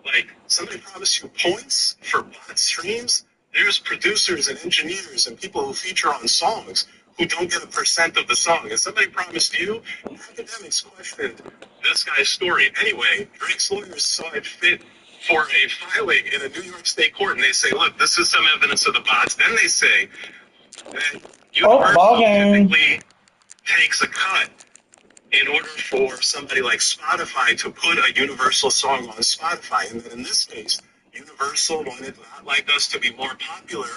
Like, somebody promised you points for bot streams? There's producers and engineers and people who feature on songs who don't get a percent of the song. And somebody promised you? Academics questioned this guy's story. Anyway, Drake's lawyers saw it fit for a filing in a New York State court, and they say, look, this is some evidence of the bots. Then they say that Universal typically takes a cut in order for somebody like Spotify to put a Universal song on Spotify. And then in this case, Universal wanted not like us to be more popular.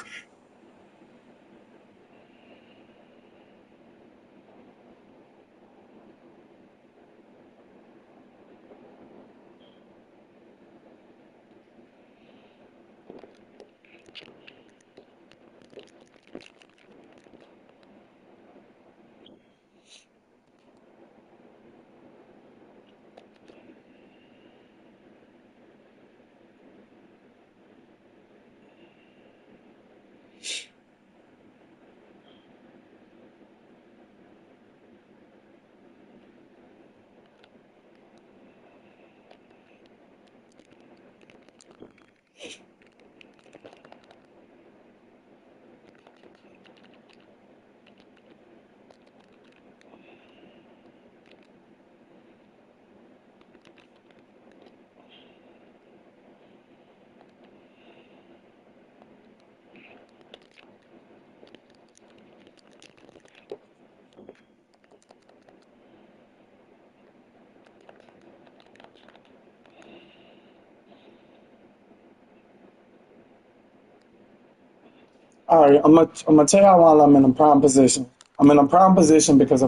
All right, I'm gonna tell y'all while I'm in a prime position. I'm in a prime position because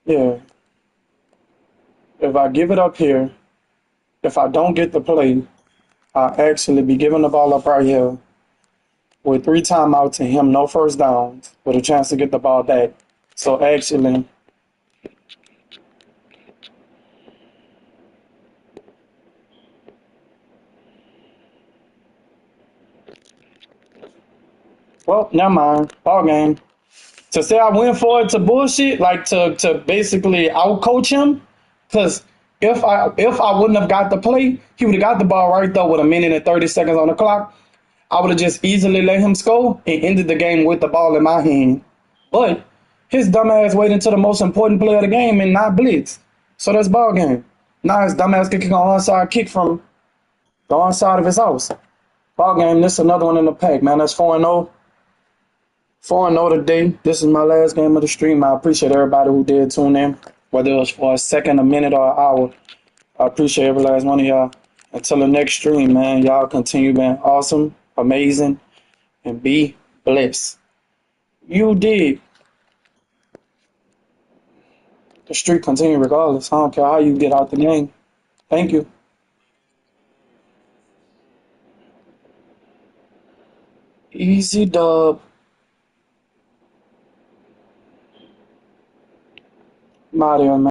yeah, if I give it up here, if I don't get the play, I'll actually be giving the ball up right here with 3 timeouts and him no first downs with a chance to get the ball back. So actually, well, never mind. Ball game. To say I went for it to bullshit, like to basically outcoach him, because if I wouldn't have got the play, he would have got the ball right there with 1 minute and 30 seconds on the clock. I would have just easily let him score and ended the game with the ball in my hand. But his dumbass waited until the most important play of the game and not blitz. So that's ball game. Now his dumbass can kick an onside kick from the onside of his house. Ball game. This is another one in the pack, man. That's 4-0. 4-0 today. This is my last game of the stream. I appreciate everybody who did tune in, whether it was for a second, a minute, or an hour. I appreciate every last one of y'all. Until the next stream, man, y'all continue being awesome, amazing, and be blessed. You did. The streak continue regardless. I don't care how you get out the game. Thank you. Easy dub. Mario, man.